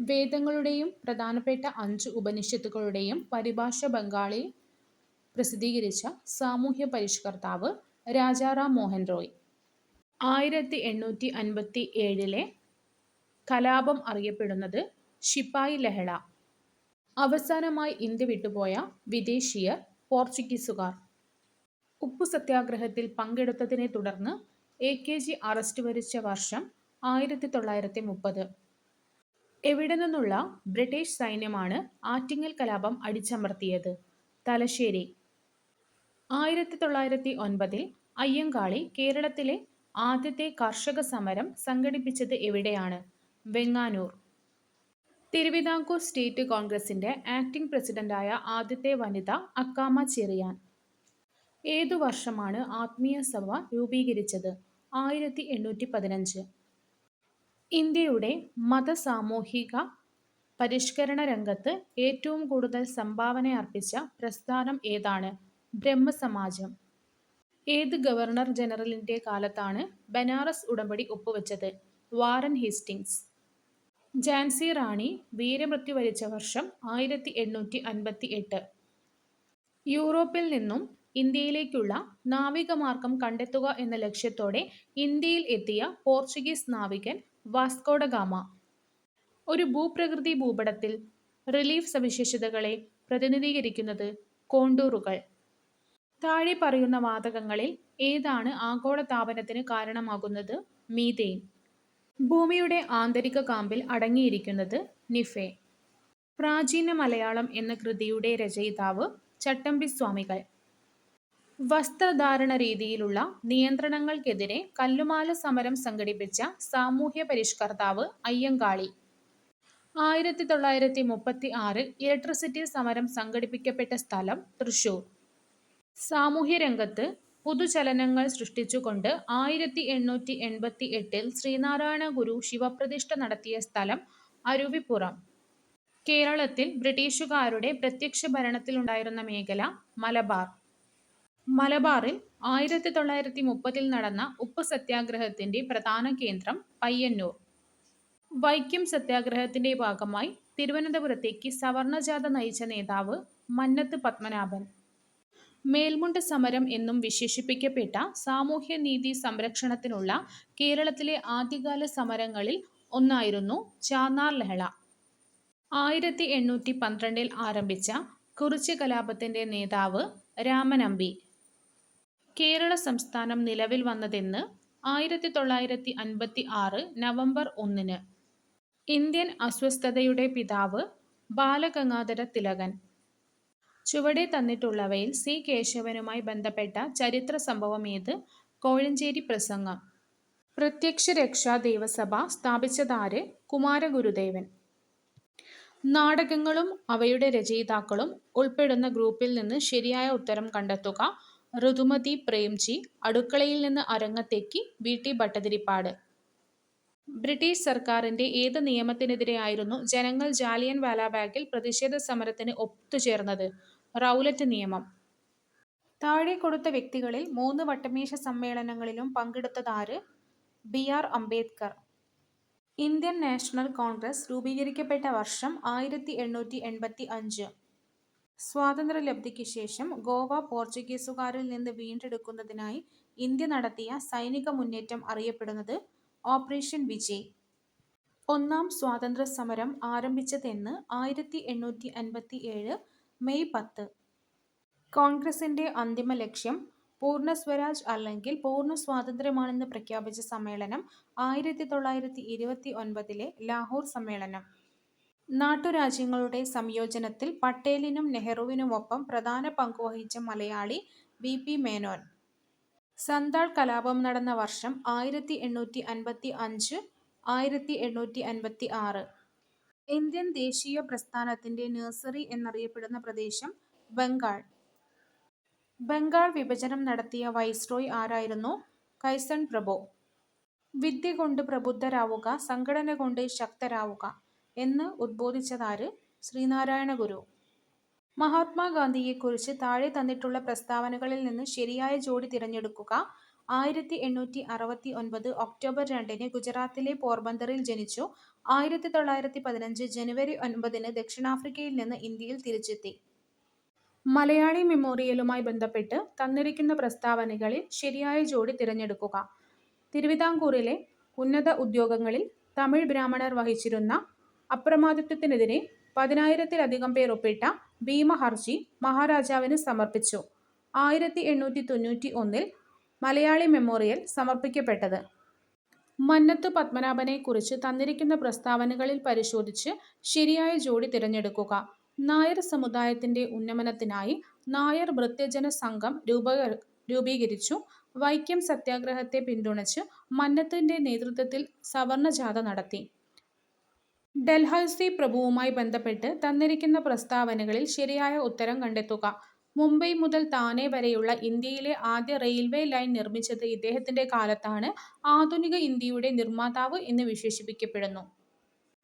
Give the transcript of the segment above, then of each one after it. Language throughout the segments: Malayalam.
വേദങ്ങളുടെയും പ്രധാനപ്പെട്ട 5 ഉപനിഷത്തുക്കളുടെയും പരിഭാഷ ബംഗാളിൽ പ്രസിദ്ധീകരിച്ച സാമൂഹ്യ പരിഷ്കർത്താവ് രാജാറാം മോഹൻ റോയ്. 1857 കലാപം അറിയപ്പെടുന്നത് ശിപായി ലഹള. അവസാനമായി ഇന്ത്യ വിട്ടുപോയ വിദേശീയർ പോർച്ചുഗീസുകാർ. ഉപ്പു സത്യാഗ്രഹത്തിൽ പങ്കെടുത്തതിനെ തുടർന്ന് എ.കെ.ജി അറസ്റ്റ് വരിച്ച വർഷം 1930. എവിടെ നിന്നുള്ള ബ്രിട്ടീഷ് സൈന്യമാണ് ആറ്റിങ്ങൽ കലാപം അടിച്ചമർത്തിയത്? തലശ്ശേരി. 1909 അയ്യങ്കാളി കേരളത്തിലെ ആദ്യത്തെ കർഷക സമരം സംഘടിപ്പിച്ചത് എവിടെയാണ്? വെങ്ങാനൂർ. തിരുവിതാംകൂർ സ്റ്റേറ്റ് കോൺഗ്രസിന്റെ ആക്ടിംഗ് പ്രസിഡന്റായ ആദ്യത്തെ വനിത അക്കാമ ചെറിയാൻ. ഏതു വർഷമാണ് ആത്മീയ സഭ രൂപീകരിച്ചത്? 1815. ഇന്ത്യയുടെ മത-സാമൂഹിക പരിഷ്കരണ രംഗത്ത് ഏറ്റവും കൂടുതൽ സംഭാവന അർപ്പിച്ച പ്രസ്ഥാനം ഏതാണ്? ബ്രഹ്മസമാജം. ഏത് ഗവർണർ ജനറലിന്റെ കാലത്താണ് ബനാറസ് ഉടമ്പടി ഒപ്പുവെച്ചത്? Warren Hastings. ഝാൻസി റാണി വീരമൃത്യു വരിച്ച വർഷം 1858. യൂറോപ്പിൽ നിന്നും ഇന്ത്യയിലേക്കുള്ള നാവികമാർഗം കണ്ടെത്തുക എന്ന ലക്ഷ്യത്തോടെ ഇന്ത്യയിൽ എത്തിയ പോർച്ചുഗീസ് നാവികൻ വാസ്കോ ഡ ഗാമ. ഒരു ഭൂപ്രകൃതി ഭൂപടത്തിൽ റിലീഫ് സവിശേഷതകളെ പ്രതിനിധീകരിക്കുന്നത് കോണ്ടൂറുകൾ. താഴെ പറയുന്ന വാതകങ്ങളിൽ ഏതാണ് ആഗോളതാപനത്തിന് കാരണമാകുന്നത്? മീഥെയ്ൻ. ഭൂമിയുടെ ആന്തരിക കാമ്പിൽ അടങ്ങിയിരിക്കുന്നത് നിഫെ. പ്രാചീന മലയാളം എന്ന കൃതിയുടെ രചയിതാവ് ചട്ടമ്പിസ്വാമികൾ. വസ്ത്രധാരണ രീതിയിലുള്ള നിയന്ത്രണങ്ങൾക്കെതിരെ കല്ലുമാല സമരം സംഘടിപ്പിച്ച സാമൂഹ്യ പരിഷ്കർത്താവ് അയ്യങ്കാളി. 1936 ഇലക്ട്രിസിറ്റി സമരം സംഘടിപ്പിക്കപ്പെട്ട സ്ഥലം തൃശൂർ. സാമൂഹ്യരംഗത്ത് പുതുചലനങ്ങൾ സൃഷ്ടിച്ചുകൊണ്ട് 1888 ശ്രീനാരായണ ഗുരു ശിവപ്രതിഷ്ഠ നടത്തിയ സ്ഥലം അരുവിപ്പുറം. കേരളത്തിൽ ബ്രിട്ടീഷുകാരുടെ പ്രത്യക്ഷ ഭരണത്തിലുണ്ടായിരുന്ന മേഖല മലബാർ. മലബാറിൽ 1930 നടന്ന ഉപ്പു സത്യാഗ്രഹത്തിന്റെ പ്രധാന കേന്ദ്രം പയ്യന്നൂർ. വൈക്കം സത്യാഗ്രഹത്തിന്റെ ഭാഗമായി തിരുവനന്തപുരത്തേക്ക് സവർണജാഥ നയിച്ച നേതാവ് മന്നത്ത് പത്മനാഭൻ. മേൽമുണ്ട് സമരം എന്നും വിശേഷിപ്പിക്കപ്പെട്ട സാമൂഹ്യനീതി സംരക്ഷണത്തിനുള്ള കേരളത്തിലെ ആദ്യകാല സമരങ്ങളിൽ ഒന്നായിരുന്നു ചാന്നാർ ലഹള. 1812 ആരംഭിച്ച കുറിച്യ കലാപത്തിന്റെ നേതാവ് രാമനമ്പി. കേരള സംസ്ഥാനം നിലവിൽ വന്നതെന്ന്? 1956 നവംബർ 1. ഇന്ത്യൻ അസ്വസ്ഥതയുടെ പിതാവ് ബാലഗംഗാധര തിലകൻ. ചുവടെ തന്നിട്ടുള്ളവയിൽ സി കേശവനുമായി ബന്ധപ്പെട്ട ചരിത്ര സംഭവമേത്? കോഴഞ്ചേരി പ്രസംഗം. പ്രത്യക്ഷരക്ഷാ ദേവസഭ സ്ഥാപിച്ചതാര്? കുമാരഗുരുദേവൻ. നാടകങ്ങളും അവയുടെ രചയിതാക്കളും ഉൾപ്പെടുന്ന ഗ്രൂപ്പിൽ നിന്ന് ശരിയായ ഉത്തരം കണ്ടെത്തുക. ഋതുമതി പ്രേംജി. അടുക്കളയിൽ നിന്ന് അരങ്ങത്തേക്ക് വി.ടി. ഭട്ടതിരിപ്പാട്. ബ്രിട്ടീഷ് സർക്കാരിന്റെ ഏത് നിയമത്തിനെതിരെയായിരുന്നു ജനങ്ങൾ ജാലിയൻ വാലാബാഗിൽ പ്രതിഷേധ സമരത്തിന് ഒത്തുചേർന്നത്? റൗലറ്റ് നിയമം. താഴെ കൊടുത്ത വ്യക്തികളിൽ 3 വട്ടമേശ സമ്മേളനങ്ങളിലും പങ്കെടുത്തതാര്? B R. Ambedkar. Indian national congress രൂപീകരിക്കപ്പെട്ട വർഷം 1885. സ്വാതന്ത്ര്യലബ്ധിക്ക് ശേഷം ഗോവ പോർച്ചുഗീസുകാരിൽ നിന്ന് വീണ്ടെടുക്കുന്നതിനായി ഇന്ത്യ നടത്തിയ സൈനിക മുന്നേറ്റം അറിയപ്പെടുന്നത് ഓപ്പറേഷൻ വിജയ്. ഒന്നാം സ്വാതന്ത്ര്യ സമരം ആരംഭിച്ചതെന്ന്? 1857 മെയ് 10. കോൺഗ്രസിന്റെ അന്തിമ ലക്ഷ്യം പൂർണ്ണ സ്വരാജ് അല്ലെങ്കിൽ പൂർണ്ണ സ്വാതന്ത്ര്യമാണെന്ന് പ്രഖ്യാപിച്ച സമ്മേളനം 1929 ലാഹോർ സമ്മേളനം. നാട്ടുരാജ്യങ്ങളുടെ സംയോജനത്തിൽ പട്ടേലിനും നെഹ്റുവിനുമൊപ്പം പ്രധാന പങ്കുവഹിച്ച മലയാളി വി.പി. മേനോൻ. സന്താൾ കലാപം നടന്ന വർഷം 1855 1856. ഇന്ത്യൻ ദേശീയ പ്രസ്ഥാനത്തിന്റെ നഴ്സറി എന്നറിയപ്പെടുന്ന പ്രദേശം ബംഗാൾ. ബംഗാൾ വിഭജനം നടത്തിയ വൈസ്രോയ് ആരായിരുന്നു? കഴ്സൺ പ്രഭു. വിദ്യ കൊണ്ട് പ്രബുദ്ധരാവുക, സംഘടന കൊണ്ട് ശക്തരാവുക എന്ന് ഉദ്ബോധിച്ചതാര്? ശ്രീനാരായണ ഗുരു. മഹാത്മാഗാന്ധിയെക്കുറിച്ച് താഴെ തന്നിട്ടുള്ള പ്രസ്താവനകളിൽ നിന്ന് ശരിയായ ജോഡി തിരഞ്ഞെടുക്കുക. 1869 ഒക്ടോബർ 2 ഗുജറാത്തിലെ പോർബന്തറിൽ ജനിച്ചു. 1915 ജനുവരി 9 ദക്ഷിണാഫ്രിക്കയിൽ നിന്ന് ഇന്ത്യയിൽ തിരിച്ചെത്തി. മലയാളി മെമ്മോറിയലുമായി ബന്ധപ്പെട്ട് തന്നിരിക്കുന്ന പ്രസ്താവനകളിൽ ശരിയായ ജോഡി തിരഞ്ഞെടുക്കുക. തിരുവിതാംകൂറിലെ ഉന്നത ഉദ്യോഗങ്ങളിൽ തമിഴ് ബ്രാഹ്മണർ വഹിച്ചിരുന്ന അപ്രമാദിത്വത്തിനെതിരെ 10,000-ലധികം പേർ ഒപ്പിട്ട ഭീമഹർജി മഹാരാജാവിന് സമർപ്പിച്ചു. 1891 മലയാളി മെമ്മോറിയൽ സമർപ്പിക്കപ്പെട്ടത്. മന്നത്തു പത്മനാഭനെക്കുറിച്ച് തന്നിരിക്കുന്ന പ്രസ്താവനകളിൽ പരിശോധിച്ച് ശരിയായ ജോഡി തിരഞ്ഞെടുക്കുക. നായർ സമുദായത്തിന്റെ ഉന്നമനത്തിനായി നായർ ഭൃത്യജന സംഘം രൂപീകരിച്ചു. വൈക്കം സത്യാഗ്രഹത്തെ പിന്തുണച്ച് മന്നത്തിന്റെ നേതൃത്വത്തിൽ സവർണ ജാഥ നടത്തി. ഡൽഹൗസി പ്രഭുവുമായി ബന്ധപ്പെട്ട് തന്നിരിക്കുന്ന പ്രസ്താവനകളിൽ ശരിയായ ഉത്തരം കണ്ടെത്തുക. മുംബൈ മുതൽ താനെ വരെയുള്ള ഇന്ത്യയിലെ ആദ്യ റെയിൽവേ ലൈൻ നിർമ്മിച്ചത് ഇദ്ദേഹത്തിന്റെ കാലത്താണ്. ആധുനിക ഇന്ത്യയുടെ നിർമ്മാതാവ് എന്ന് വിശേഷിപ്പിക്കപ്പെടുന്നു.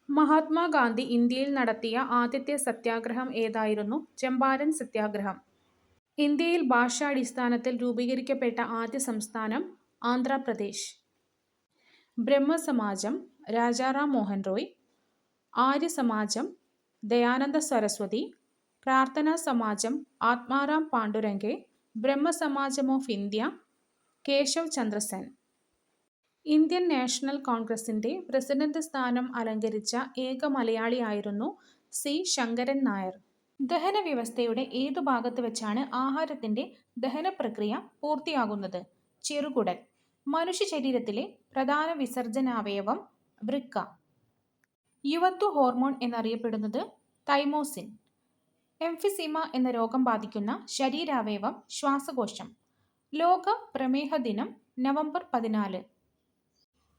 മഹാത്മാഗാന്ധി ഇന്ത്യയിൽ നടത്തിയ ആദ്യത്തെ സത്യാഗ്രഹം ഏതായിരുന്നു? ചമ്പാരൻ സത്യാഗ്രഹം. ഇന്ത്യയിൽ ഭാഷാടിസ്ഥാനത്തിൽ രൂപീകരിക്കപ്പെട്ട ആദ്യ സംസ്ഥാനം ആന്ധ്രാപ്രദേശ്. ബ്രഹ്മസമാജം രാജാറാം മോഹൻ റോയ്. ആര്യസമാജം Dayananda Saraswati. Prarthana Samaj Atmaram Pandurang. Brahmo Samaj of India Keshav Chandra Sen. Indian national കോൺഗ്രസിന്റെ പ്രസിഡന്റ് സ്ഥാനം അലങ്കരിച്ച ഏക മലയാളിയായിരുന്നു സി ശങ്കരൻ നായർ. ദഹന വ്യവസ്ഥയുടെ ഏതു ഭാഗത്ത് വെച്ചാണ് ആഹാരത്തിന്റെ ദഹനപ്രക്രിയ പൂർത്തിയാകുന്നത്? ചെറുകുടൽ. മനുഷ്യ ശരീരത്തിലെ പ്രധാന വിസർജനാവയവം വൃക്ക. യുവത്വ ഹോർമോൺ എന്നറിയപ്പെടുന്നത് തൈമോസിൻ. എംഫിസീമ എന്ന രോഗം ബാധിക്കുന്ന ശരീരാവയവം ശ്വാസകോശം. ലോക പ്രമേഹ ദിനം നവംബർ 14.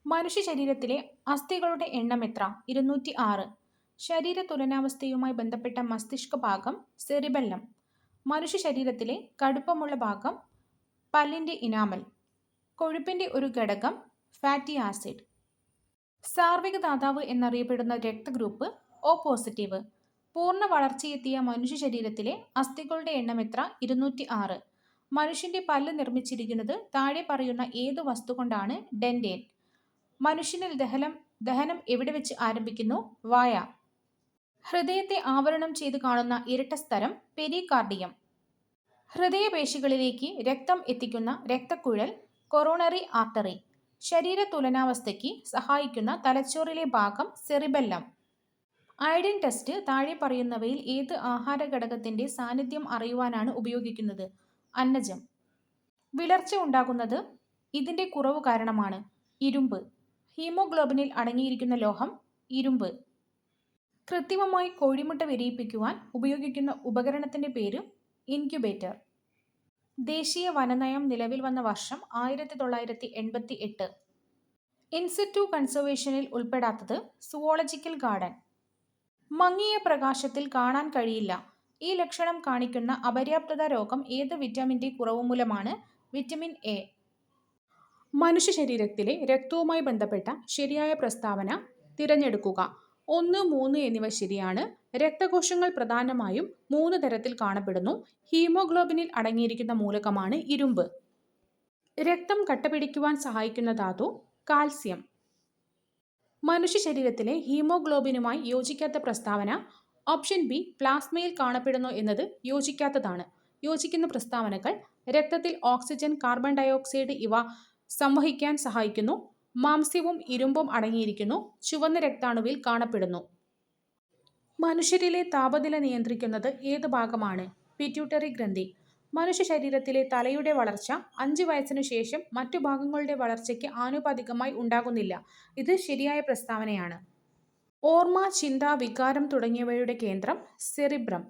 മനുഷ്യ ശരീരത്തിലെ അസ്ഥികളുടെ എണ്ണം എത്ര? 206. ശരീര തുലനാവസ്ഥയുമായി ബന്ധപ്പെട്ട മസ്തിഷ്ക ഭാഗം സെറിബെല്ലം. മനുഷ്യ ശരീരത്തിലെ കടുപ്പമുള്ള ഭാഗം പല്ലിന്റെ ഇനാമൽ. കൊഴുപ്പിന്റെ ഒരു ഘടകം ഫാറ്റി ആസിഡ്. സാർവിക ദാതാവ് എന്നറിയപ്പെടുന്ന രക്തഗ്രൂപ്പ് O പോസിറ്റീവ്. പൂർണ്ണ വളർച്ചയെത്തിയ മനുഷ്യ ശരീരത്തിലെ അസ്ഥികളുടെ എണ്ണം എത്ര? 206. മനുഷ്യന്റെ പല്ല് നിർമ്മിച്ചിരിക്കുന്നത് താഴെ പറയുന്ന ഏതു വസ്തു കൊണ്ടാണ്? ഡെന്റേൻ. മനുഷ്യനിൽ ദഹനം എവിടെ വെച്ച് ആരംഭിക്കുന്നു? വായ. ഹൃദയത്തെ ആവരണം ചെയ്ത് കാണുന്ന ഇരട്ട സ്ഥലം പെരികാർഡിയം. ഹൃദയപേശികളിലേക്ക് രക്തം എത്തിക്കുന്ന രക്തക്കുഴൽ കൊറോണറി ആർട്ടറി. ശരീര തുലനാവസ്ഥയ്ക്ക് സഹായിക്കുന്ന തലച്ചോറിലെ ഭാഗം സെറിബെല്ലം. അയഡിൻ ടെസ്റ്റ് താഴെ പറയുന്നവയിൽ ഏത് ആഹാര ഘടകത്തിന്റെ സാന്നിധ്യം അറിയുവാനാണ് ഉപയോഗിക്കുന്നത്? അന്നജം. വിളർച്ച ഉണ്ടാകുന്നത് ഇതിന്റെ കുറവ് കാരണമാണ്. ഇരുമ്പ്. ഹീമോഗ്ലോബിനിൽ അടങ്ങിയിരിക്കുന്ന ലോഹം ഇരുമ്പ്. കൃത്രിമമായി കോഴിമുട്ട വിരിയിപ്പിക്കുവാൻ ഉപയോഗിക്കുന്ന ഉപകരണത്തിന്റെ പേര് ഇൻക്യുബേറ്റർ. ദേശീയ വനനയം നിലവിൽ വന്ന വർഷം 1988. ഇൻസിറ്റു കൺസർവേഷനിൽ ഉൾപ്പെടാത്തത് സുവോളജിക്കൽ ഗാർഡൻ. മങ്ങിയ പ്രകാശത്തിൽ കാണാൻ കഴിയില്ല. ഈ ലക്ഷണം കാണിക്കുന്ന അപര്യാപ്തത രോഗം ഏത് വിറ്റാമിന്റെ കുറവ് മൂലമാണ്? Vitamin A. മനുഷ്യ ശരീരത്തിലെ രക്തവുമായി ബന്ധപ്പെട്ട ശരിയായ പ്രസ്താവന തിരഞ്ഞെടുക്കുക. 1, 3 എന്നിവ ശരിയാണ്. രക്തകോശങ്ങൾ പ്രധാനമായും 3 തരത്തിൽ കാണപ്പെടുന്നു. ഹീമോഗ്ലോബിനിൽ അടങ്ങിയിരിക്കുന്ന മൂലകമാണ് ഇരുമ്പ്. രക്തം കട്ടപിടിക്കുവാൻ സഹായിക്കുന്ന ധാതു കാൽസ്യം. മനുഷ്യ ശരീരത്തിലെ ഹീമോഗ്ലോബിനുമായി യോജിക്കാത്ത പ്രസ്താവന. ഓപ്ഷൻ ബി പ്ലാസ്മയിൽ കാണപ്പെടുന്നു എന്നത് യോജിക്കാത്തതാണ്. യോജിക്കുന്ന പ്രസ്താവനകൾ: രക്തത്തിൽ ഓക്സിജൻ, കാർബൺ ഡയോക്സൈഡ് ഇവ സംവഹിക്കാൻ സഹായിക്കുന്നു. മാംസ്യവും ഇരുമ്പും അടങ്ങിയിരിക്കുന്നു. ചുവന്ന രക്താണുവിൽ കാണപ്പെടുന്നു. മനുഷ്യരിലെ താപനില നിയന്ത്രിക്കുന്നത് ഏത് ഭാഗമാണ്? പിറ്റ്യൂട്ടറി ഗ്രന്ഥി. മനുഷ്യ ശരീരത്തിലെ തലയുടെ വളർച്ച 5 വയസ്സിനു ശേഷം മറ്റു ഭാഗങ്ങളുടെ വളർച്ചയ്ക്ക് ആനുപാതികമായി ഉണ്ടാകുന്നില്ല. ഇത് ശരിയായ പ്രസ്താവനയാണ്. ഓർമ്മ, ചിന്ത, വികാരം തുടങ്ങിയവയുടെ കേന്ദ്രം സെറിബ്രം.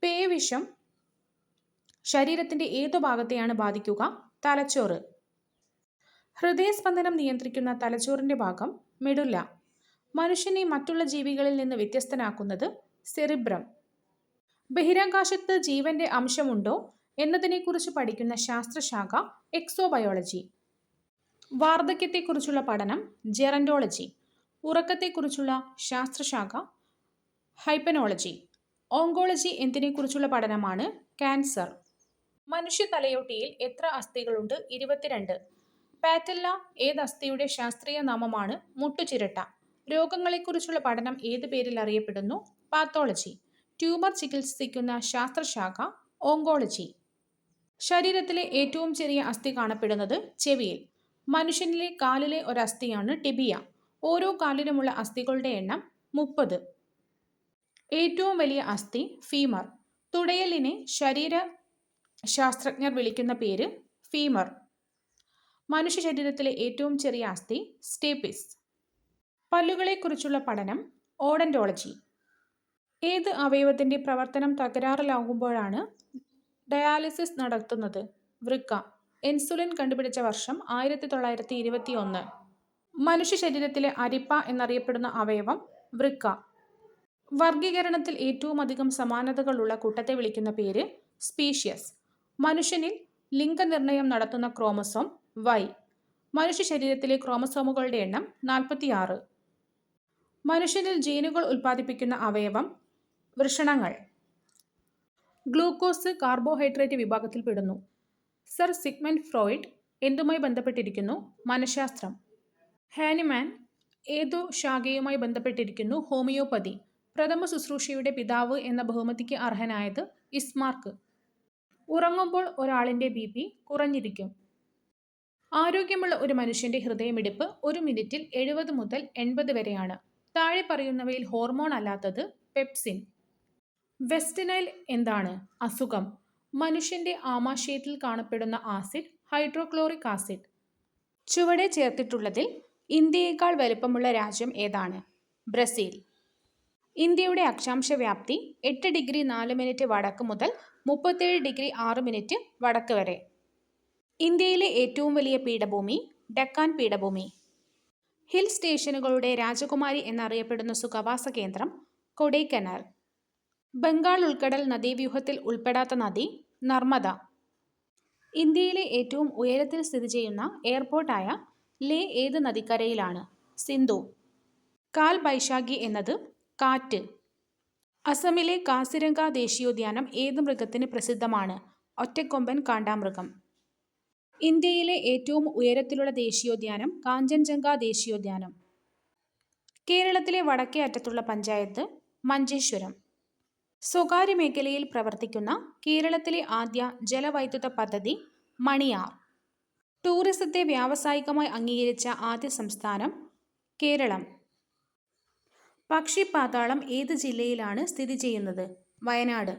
പേവിഷം ശരീരത്തിന്റെ ഏതു ഭാഗത്തെയാണ് ബാധിക്കുക? തലച്ചോറ്. ഹൃദയസ്പന്ദനം നിയന്ത്രിക്കുന്ന തലച്ചോറിന്റെ ഭാഗം മെഡുല്ല. മനുഷ്യനെ മറ്റുള്ള ജീവികളിൽ നിന്ന് വ്യത്യസ്തനാക്കുന്നത് സെറിബ്രം. ബഹിരാകാശത്ത് ജീവന്റെ അംശമുണ്ടോ എന്നതിനെക്കുറിച്ച് പഠിക്കുന്ന ശാസ്ത്രശാഖ എക്സോബയോളജി. വാർദ്ധക്യത്തെക്കുറിച്ചുള്ള പഠനം ജെറന്റോളജി. ഉറക്കത്തെക്കുറിച്ചുള്ള ശാസ്ത്രശാഖ ഹൈപ്പനോളജി. ഓങ്കോളജി എന്തിനെക്കുറിച്ചുള്ള പഠനമാണ്? ക്യാൻസർ. മനുഷ്യ തലയോട്ടിയിൽ എത്ര അസ്ഥികളുണ്ട്? 22. പാറ്റല്ല ഏത് അസ്ഥിയുടെ ശാസ്ത്രീയ നാമമാണ്? മുട്ടുചിരട്ട. രോഗങ്ങളെക്കുറിച്ചുള്ള പഠനം ഏത് പേരിൽ അറിയപ്പെടുന്നു? പാത്തോളജി. ട്യൂമർ ചികിത്സിക്കുന്ന ശാസ്ത്രശാഖ ഓങ്കോളജി. ശരീരത്തിലെ ഏറ്റവും ചെറിയ അസ്ഥി കാണപ്പെടുന്നത് ചെവിയിൽ. മനുഷ്യനിലെ കാലിലെ ഒരസ്ഥിയാണ് ടിബിയ. ഓരോ കാലിലുമുള്ള അസ്ഥികളുടെ എണ്ണം 30. ഏറ്റവും വലിയ അസ്ഥി ഫീമർ. തുടയലിനെ ശരീര ശാസ്ത്രജ്ഞർ വിളിക്കുന്ന പേര് ഫീമർ. മനുഷ്യ ശരീരത്തിലെ ഏറ്റവും ചെറിയ അസ്ഥി സ്റ്റേപ്പിസ്. പല്ലുകളെക്കുറിച്ചുള്ള പഠനം ഓഡന്റോളജി. ഏത് അവയവത്തിന്റെ പ്രവർത്തനം തകരാറിലാകുമ്പോഴാണ് ഡയാലിസിസ് നടത്തുന്നത്? വൃക്ക. ഇൻസുലിൻ കണ്ടുപിടിച്ച വർഷം 1921. മനുഷ്യ ശരീരത്തിലെ അരിപ്പ എന്നറിയപ്പെടുന്ന അവയവം വൃക്ക. വർഗീകരണത്തിൽ ഏറ്റവും അധികം സമാനതകളുള്ള കൂട്ടത്തെ വിളിക്കുന്ന പേര് സ്പീഷ്യസ്. മനുഷ്യനിൽ ലിംഗനിർണയം നടത്തുന്ന ക്രോമസോം Y. മനുഷ്യ ശരീരത്തിലെ ക്രോമസോമുകളുടെ എണ്ണം 46. മനുഷ്യനിൽ ജീനുകൾ ഉൽപ്പാദിപ്പിക്കുന്ന അവയവം വൃഷണങ്ങൾ. ഗ്ലൂക്കോസ് കാർബോഹൈഡ്രേറ്റ് വിഭാഗത്തിൽപ്പെടുന്നു. സർ സിഗ്മണ്ട് ഫ്രോയിഡ് എന്തുമായി ബന്ധപ്പെട്ടിരിക്കുന്നു? മനഃശാസ്ത്രം. ഹാനിമാൻ ഏതു ശാഖയുമായി ബന്ധപ്പെട്ടിരിക്കുന്നു? ഹോമിയോപ്പതി. പ്രഥമ ശുശ്രൂഷയുടെ പിതാവ് എന്ന ബഹുമതിക്ക് അർഹനായത് ഇസ്മാർക്ക്. ഉറങ്ങുമ്പോൾ ഒരാളിന്റെ BP കുറഞ്ഞിരിക്കും. ആരോഗ്യമുള്ള ഒരു മനുഷ്യന്റെ ഹൃദയമിടിപ്പ് ഒരു മിനിറ്റിൽ 70 മുതൽ 80 വരെയാണ്. താഴെ പറയുന്നവയിൽ ഹോർമോൺ അല്ലാത്തത് പെപ്സിൻ. വെസ്റ്റ് നൈൽ എന്താണ്? അസുഖം. മനുഷ്യന്റെ ആമാശയത്തിൽ കാണപ്പെടുന്ന ആസിഡ് ഹൈഡ്രോക്ലോറിക് ആസിഡ്. ചുവടെ ചേർത്തിട്ടുള്ളതിൽ ഇന്ത്യയേക്കാൾ വലുപ്പമുള്ള രാജ്യം ഏതാണ്? ബ്രസീൽ. ഇന്ത്യയുടെ അക്ഷാംശ വ്യാപ്തി 8 ഡിഗ്രി 4 മിനിറ്റ് വടക്ക് മുതൽ 37 ഡിഗ്രി 6 മിനിറ്റ് വടക്ക് വരെ. ഇന്ത്യയിലെ ഏറ്റവും വലിയ പീഠഭൂമി ഡക്കാൻ പീഠഭൂമി. ഹിൽ സ്റ്റേഷനുകളുടെ രാജകുമാരി എന്നറിയപ്പെടുന്ന സുഖവാസ കേന്ദ്രം കൊടൈക്കനാൽ. ബംഗാൾ ഉൾക്കടൽ നദീവ്യൂഹത്തിൽ ഉൾപ്പെടാത്ത നദി നർമ്മദ. ഇന്ത്യയിലെ ഏറ്റവും ഉയരത്തിൽ സ്ഥിതി ചെയ്യുന്ന എയർപോർട്ടായ ലേ ഏത് നദിക്കരയിലാണ്? സിന്ധു. കാൽ ബൈശാഖി എന്നത് കാറ്റ്. അസമിലെ കാസിരംഗ ദേശീയോദ്യാനം ഏത് മൃഗത്തിന് പ്രസിദ്ധമാണ്? ഒറ്റക്കൊമ്പൻ കാണ്ടാമൃഗം. ഇന്ത്യയിലെ ഏറ്റവും ഉയരത്തിലുള്ള ദേശീയോദ്യാനം കാഞ്ചൻജംഗ ദേശീയോദ്യാനം. കേരളത്തിലെ വടക്കേ അറ്റത്തുള്ള പഞ്ചായത്ത് മഞ്ചേശ്വരം. സ്വകാര്യ മേഖലയിൽ പ്രവർത്തിക്കുന്ന കേരളത്തിലെ ആദ്യ ജലവൈദ്യുത പദ്ധതി മണിയാർ. ടൂറിസത്തെ വ്യാവസായികമായി അംഗീകരിച്ച ആദ്യ സംസ്ഥാനം കേരളം. പക്ഷിപ്പാതാളം ഏത് ജില്ലയിലാണ് സ്ഥിതി ചെയ്യുന്നത്? വയനാട്.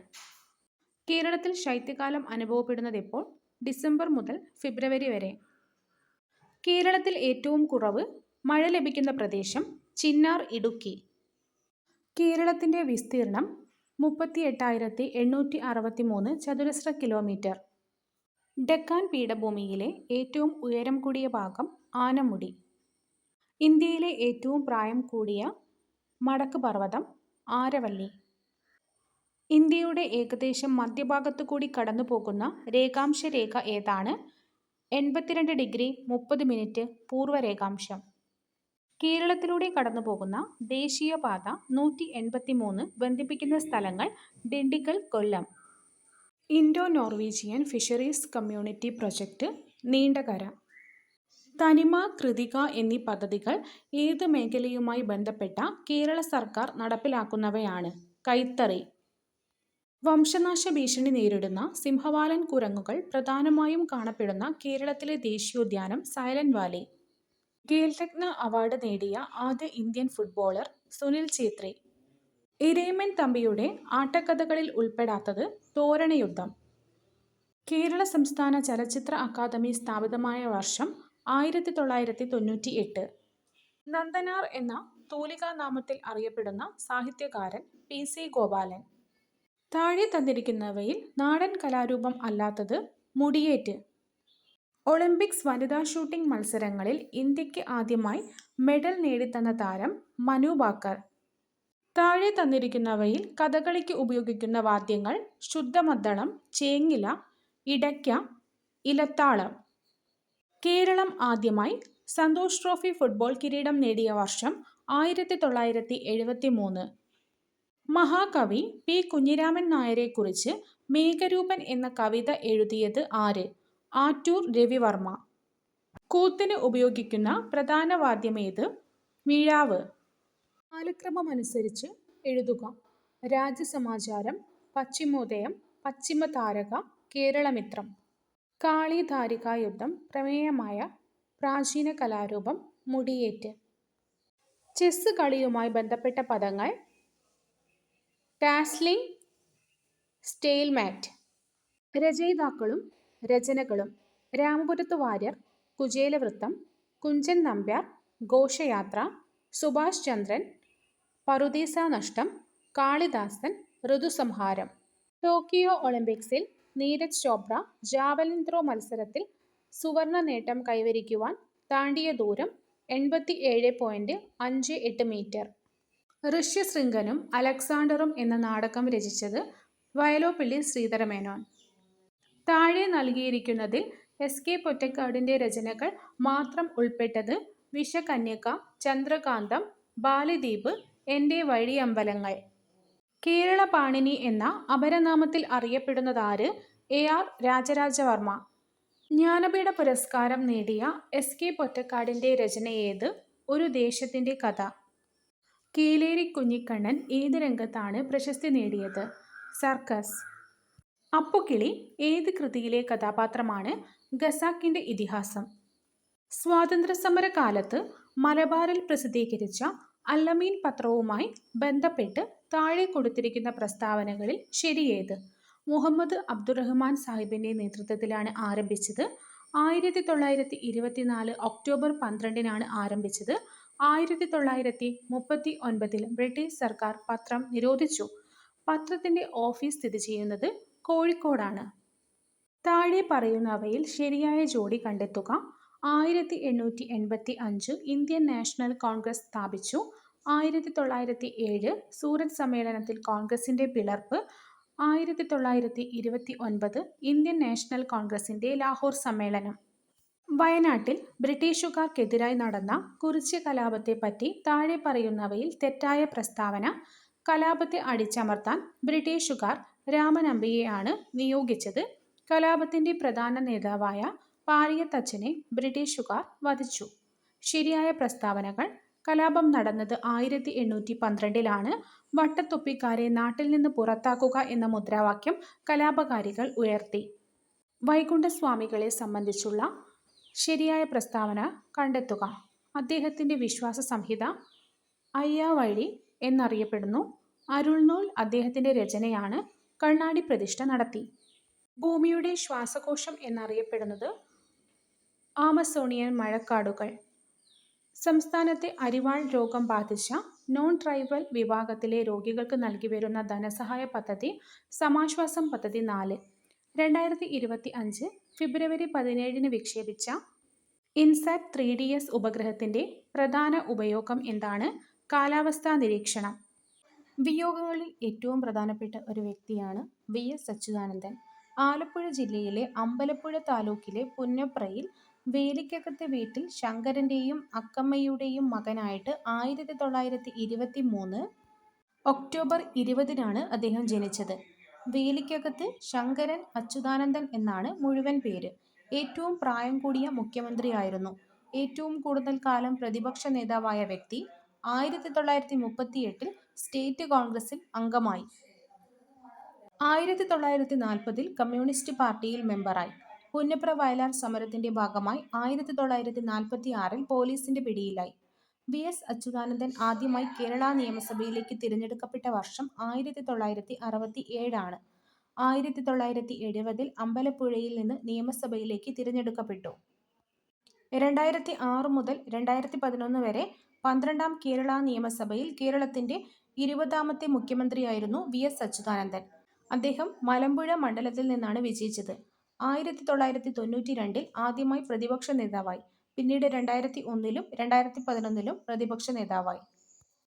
കേരളത്തിൽ ശൈത്യകാലം അനുഭവപ്പെടുന്നത് എപ്പോൾ? ഡിസംബർ മുതൽ ഫെബ്രുവരി വരെ. കേരളത്തിൽ ഏറ്റവും കുറവ് മഴ ലഭിക്കുന്ന പ്രദേശം ചിന്നാർ ഇടുക്കി. കേരളത്തിന്റെ വിസ്തീർണം 38,863 ചതുരശ്ര കിലോമീറ്റർ. ഡക്കാൻ പീഠഭൂമിയിലെ ഏറ്റവും ഉയരം കൂടിയ ഭാഗം ആനമുടി. ഇന്ത്യയിലെ ഏറ്റവും പ്രായം കൂടിയ മടക്ക് പർവ്വതം ആരവല്ലി. ഇന്ത്യയുടെ ഏകദേശം മധ്യഭാഗത്തു കൂടി കടന്നു പോകുന്ന രേഖാംശ രേഖ ഏതാണ്? 82 ഡിഗ്രി 30 മിനിറ്റ് പൂർവ്വ രേഖാംശം. കേരളത്തിലൂടെ കടന്നു പോകുന്ന ദേശീയപാത 183 ബന്ധിപ്പിക്കുന്ന സ്ഥലങ്ങൾ Dindigul Kollam. Indo Norwegian fisheries community project Neendakara. തനിമ കൃതിക എന്നീ പദ്ധതികൾ ഏത് മേഖലയുമായി ബന്ധപ്പെട്ട കേരള സർക്കാർ നടപ്പിലാക്കുന്നവയാണ്? കൈത്തറി. വംശനാശ ഭീഷണി നേരിടുന്ന സിംഹവാലൻ കുരങ്ങുകൾ പ്രധാനമായും കാണപ്പെടുന്ന കേരളത്തിലെ ദേശീയോദ്യാനം സൈലന്റ് വാലി. ഖേൽരത്ന അവാർഡ് നേടിയ ആദ്യ ഇന്ത്യൻ ഫുട്ബോളർ സുനിൽ ഛേത്രി. ഇരയിമ്മൻ തമ്പിയുടെ ആട്ടക്കഥകളിൽ ഉൾപ്പെടാത്തത് തോരണയുദ്ധം. കേരള സംസ്ഥാന ചലച്ചിത്ര അക്കാദമി സ്ഥാപിതമായ വർഷം 1998. നന്ദനാർ എന്ന തൂലികാനാമത്തിൽ അറിയപ്പെടുന്ന സാഹിത്യകാരൻ PC ഗോപാലൻ. താഴെ തന്നിരിക്കുന്നവയിൽ നാടൻ കലാരൂപം അല്ലാത്തത് മുടിയേറ്റ്. ഒളിമ്പിക്സ് വനിതാ ഷൂട്ടിംഗ് മത്സരങ്ങളിൽ ഇന്ത്യക്ക് ആദ്യമായി മെഡൽ നേടിത്തന്ന താരം മനു ഭാക്കർ. താഴെ തന്നിരിക്കുന്നവയിൽ കഥകളിക്ക് ഉപയോഗിക്കുന്ന വാദ്യങ്ങൾ ശുദ്ധമദ്ദളം, ചേങ്ങില, ഇടയ്ക്ക, ഇലത്താളം. കേരളം ആദ്യമായി സന്തോഷ് ട്രോഫി ഫുട്ബോൾ കിരീടം നേടിയ വർഷം 1973. മഹാകവി P. കുഞ്ഞിരാമൻ നായരെക്കുറിച്ച് മേഘരൂപൻ എന്ന കവിത എഴുതിയത് ആര്? ആറ്റൂർ രവിവർമ്മ. കൂത്തിന് ഉപയോഗിക്കുന്ന പ്രധാന വാദ്യമേത്? മിഴാവ്. കാലക്രമമനുസരിച്ച് എഴുതുക. രാജ്യസമാചാരം, പശ്ചിമോദയം, പശ്ചിമതാരക, കേരളമിത്രം. കാളിധാരികായുദ്ധം പ്രമേയമായ പ്രാചീന കലാരൂപം മുടിയേറ്റ്. ചെസ്സ് കളിയുമായി ബന്ധപ്പെട്ട പദങ്ങൾ: ടാസ്ലിംഗ്, സ്റ്റേൽമാറ്റ്. രചയിതാക്കളും രചനകളും: രാമപുരത്തു വാര്യർ, കുചേലവൃത്തം, കുഞ്ചൻ നമ്പ്യാർ, ഘോഷയാത്ര, സുഭാഷ് ചന്ദ്രൻ, പറുദീസാനഷ്ടം, കാളിദാസൻ, ഋതുസംഹാരം. ടോക്കിയോ ഒളിമ്പിക്സിൽ നീരജ് ചോപ്ര ജാവലിൻ ത്രോ മത്സരത്തിൽ സുവർണ നേട്ടം കൈവരിക്കുവാൻ താണ്ടിയ ദൂരം 87.58 മീറ്റർ. ഋഷ്യശൃംഖനും അലക്സാണ്ടറും എന്ന നാടകം രചിച്ചത് വയലോപ്പിള്ളി ശ്രീധരമേനോൻ. താഴെ നൽകിയിരിക്കുന്നതിൽ എസ്.കെ. പൊറ്റക്കാടിന്റെ രചനകൾ മാത്രം ഉൾപ്പെട്ടത്: വിഷകന്യക, ചന്ദ്രകാന്തം, ബാലദീപ്, എന്റെ വഴിയമ്പലങ്ങൾ. കേരളപാണിനി എന്ന അപരനാമത്തിൽ അറിയപ്പെടുന്നതാര്? എ.ആർ. രാജരാജവർമ്മ. ജ്ഞാനപീഠ പുരസ്കാരം നേടിയ എസ്.കെ. പൊറ്റക്കാടിന്റെ രചനയേത്? ഒരു ദേശത്തിന്റെ കഥ. കീലേരി കുഞ്ഞിക്കണ്ണൻ ഏത് രംഗത്താണ് പ്രശസ്തി നേടിയത്? സർക്കസ്. അപ്പുകിളി ഏത് കൃതിയിലെ കഥാപാത്രമാണ്? ഖസാക്കിന്റെ ഇതിഹാസം. സ്വാതന്ത്ര്യസമര കാലത്ത് മലബാറിൽ പ്രസിദ്ധീകരിച്ച അല്ലമീൻ പത്രവുമായി ബന്ധപ്പെട്ട് താഴെ കൊടുത്തിരിക്കുന്ന പ്രസ്താവനകളിൽ ശരിയേത്? മുഹമ്മദ് അബ്ദുറഹ്മാൻ സാഹിബിന്റെ നേതൃത്വത്തിലാണ് ആരംഭിച്ചത്. 1924 ഒക്ടോബർ 12 ആരംഭിച്ചത്. 1939 ബ്രിട്ടീഷ് സർക്കാർ പത്രം നിരോധിച്ചു. പത്രത്തിന്റെ ഓഫീസ് സ്ഥിതി ചെയ്യുന്നത് കോഴിക്കോടാണ്. താഴെ പറയുന്നവയിൽ ശരിയായ ജോഡി കണ്ടെത്തുക. 1885 ഇന്ത്യൻ നാഷണൽ കോൺഗ്രസ് സ്ഥാപിച്ചു. 1907 സൂററ്റ് സമ്മേളനത്തിൽ കോൺഗ്രസിന്റെ പിളർപ്പ്. 1929 ഇന്ത്യൻ നാഷണൽ കോൺഗ്രസിന്റെ ലാഹോർ സമ്മേളനം. വയനാട്ടിൽ ബ്രിട്ടീഷുകാർക്കെതിരായി നടന്ന കുറിച്യ കലാപത്തെപ്പറ്റി താഴെ പറയുന്നവയിൽ തെറ്റായ പ്രസ്താവന: കലാപത്തെ അടിച്ചമർത്താൻ ബ്രിട്ടീഷുകാർ രാമനമ്പിയെയാണ് നിയോഗിച്ചത്. കലാപത്തിന്റെ പ്രധാന നേതാവായ പാരിയത്തച്ഛനെ ബ്രിട്ടീഷുകാർ വധിച്ചു. ശരിയായ പ്രസ്താവനകൾ: കലാപം നടന്നത് 1812 വട്ടത്തൊപ്പിക്കാരെ നാട്ടിൽ നിന്ന് പുറത്താക്കുക എന്ന മുദ്രാവാക്യം കലാപകാരികൾ ഉയർത്തി. വൈകുണ്ഠസ്വാമികളെ സംബന്ധിച്ചുള്ള ശരിയായ പ്രസ്താവന കണ്ടെത്തുക. അദ്ദേഹത്തിന്റെ വിശ്വാസ സംഹിത അയ്യാവഴി എന്നറിയപ്പെടുന്നു. അരുൾനൂൽ അദ്ദേഹത്തിന്റെ രചനയാണ്. കണ്ണാടി പ്രതിഷ്ഠ നടത്തി. ഭൂമിയുടെ ശ്വാസകോശം എന്നറിയപ്പെടുന്നത് ആമസോണിയൻ മഴക്കാടുകൾ. സംസ്ഥാനത്തെ അരിവാൾ രോഗം ബാധിച്ച നോൺ ട്രൈബൽ വിഭാഗത്തിലെ രോഗികൾക്ക് നൽകിവരുന്ന ധനസഹായ പദ്ധതി സമാശ്വാസം പദ്ധതി 4. 2025 ഫെബ്രുവരി 17 വിക്ഷേപിച്ച ഇൻസാറ്റ് 3DS ഉപഗ്രഹത്തിന്റെ പ്രധാന ഉപയോഗം എന്താണ്? കാലാവസ്ഥാ നിരീക്ഷണം. വിയോഗങ്ങളിൽ ഏറ്റവും പ്രധാനപ്പെട്ട ഒരു വ്യക്തിയാണ് വി.എസ്. അച്യുതാനന്ദൻ. ആലപ്പുഴ ജില്ലയിലെ അമ്പലപ്പുഴ താലൂക്കിലെ പുന്നപ്രയിൽ വേലിക്കകത്തെ വീട്ടിൽ ശങ്കരന്റെയും അക്കമ്മയുടെയും മകനായിട്ട് 1923 ഒക്ടോബർ 20 അദ്ദേഹം ജനിച്ചത്. വേലിക്കകത്ത് ശങ്കരൻ അച്യുതാനന്ദൻ എന്നാണ് മുഴുവൻ പേര്. ഏറ്റവും പ്രായം കൂടിയ മുഖ്യമന്ത്രിയായിരുന്നു. ഏറ്റവും കൂടുതൽ കാലം പ്രതിപക്ഷ നേതാവായ വ്യക്തി. 1938 സ്റ്റേറ്റ് കോൺഗ്രസിൽ അംഗമായി. 1940 കമ്മ്യൂണിസ്റ്റ് പാർട്ടിയിൽ മെമ്പറായി. പുന്നപ്ര വയലാർ സമരത്തിന്റെ ഭാഗമായി 1946 പോലീസിന്റെ പിടിയിലായി. വി.എസ്. അച്യുതാനന്ദൻ ആദ്യമായി കേരള നിയമസഭയിലേക്ക് തിരഞ്ഞെടുക്കപ്പെട്ട വർഷം 1967 1970 അമ്പലപ്പുഴയിൽ നിന്ന് നിയമസഭയിലേക്ക് തിരഞ്ഞെടുക്കപ്പെട്ടു. 2006 മുതൽ 2011 വരെ 12ാം കേരള നിയമസഭയിൽ കേരളത്തിന്റെ 20ാമത്തെ മുഖ്യമന്ത്രിയായിരുന്നു വി.എസ്. അച്യുതാനന്ദൻ. അദ്ദേഹം മലമ്പുഴ മണ്ഡലത്തിൽ നിന്നാണ് വിജയിച്ചത്. 1992 ആദ്യമായി പ്രതിപക്ഷ നേതാവായി. പിന്നീട് 2001 2011 പ്രതിപക്ഷ നേതാവായി.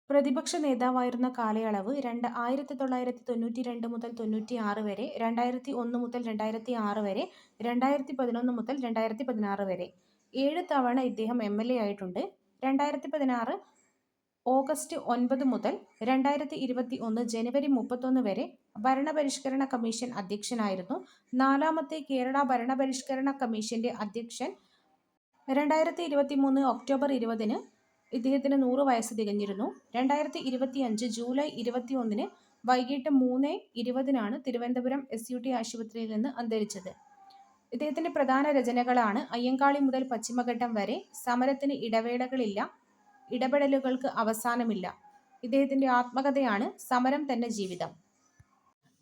പ്രതിപക്ഷ നേതാവായിരുന്ന കാലയളവ് 1992 മുതൽ 96 വരെ, 2001 മുതൽ 2006 വരെ, 2011 മുതൽ 2016 വരെ. 7 തവണ ഇദ്ദേഹം എം.എൽ.എ ആയിട്ടുണ്ട്. 2016 ഓഗസ്റ്റ് 9 മുതൽ 2021 ജനുവരി 31 വരെ ഭരണപരിഷ്കരണ കമ്മീഷൻ അധ്യക്ഷനായിരുന്നു. 4ാമത്തെ കേരള ഭരണപരിഷ്കരണ കമ്മീഷന്റെ അധ്യക്ഷൻ 2023 ഒക്ടോബർ 20 ഇദ്ദേഹത്തിന് 100 വയസ്സ് തികഞ്ഞിരുന്നു. 2025 ജൂലൈ 21 വൈകിട്ട് 3:20 തിരുവനന്തപുരം SUT ആശുപത്രിയിൽ നിന്ന് അന്തരിച്ചത്. ഇദ്ദേഹത്തിന്റെ പ്രധാന രചനകളാണ് അയ്യങ്കാളി മുതൽ പശ്ചിമഘട്ടം വരെ, സമരത്തിന് ഇടവേളകളില്ല, ഇടപെടലുകൾക്ക് അവസാനമില്ല. ഇദ്ദേഹത്തിന്റെ ആത്മകഥയാണ് സമരം തന്നെ ജീവിതം.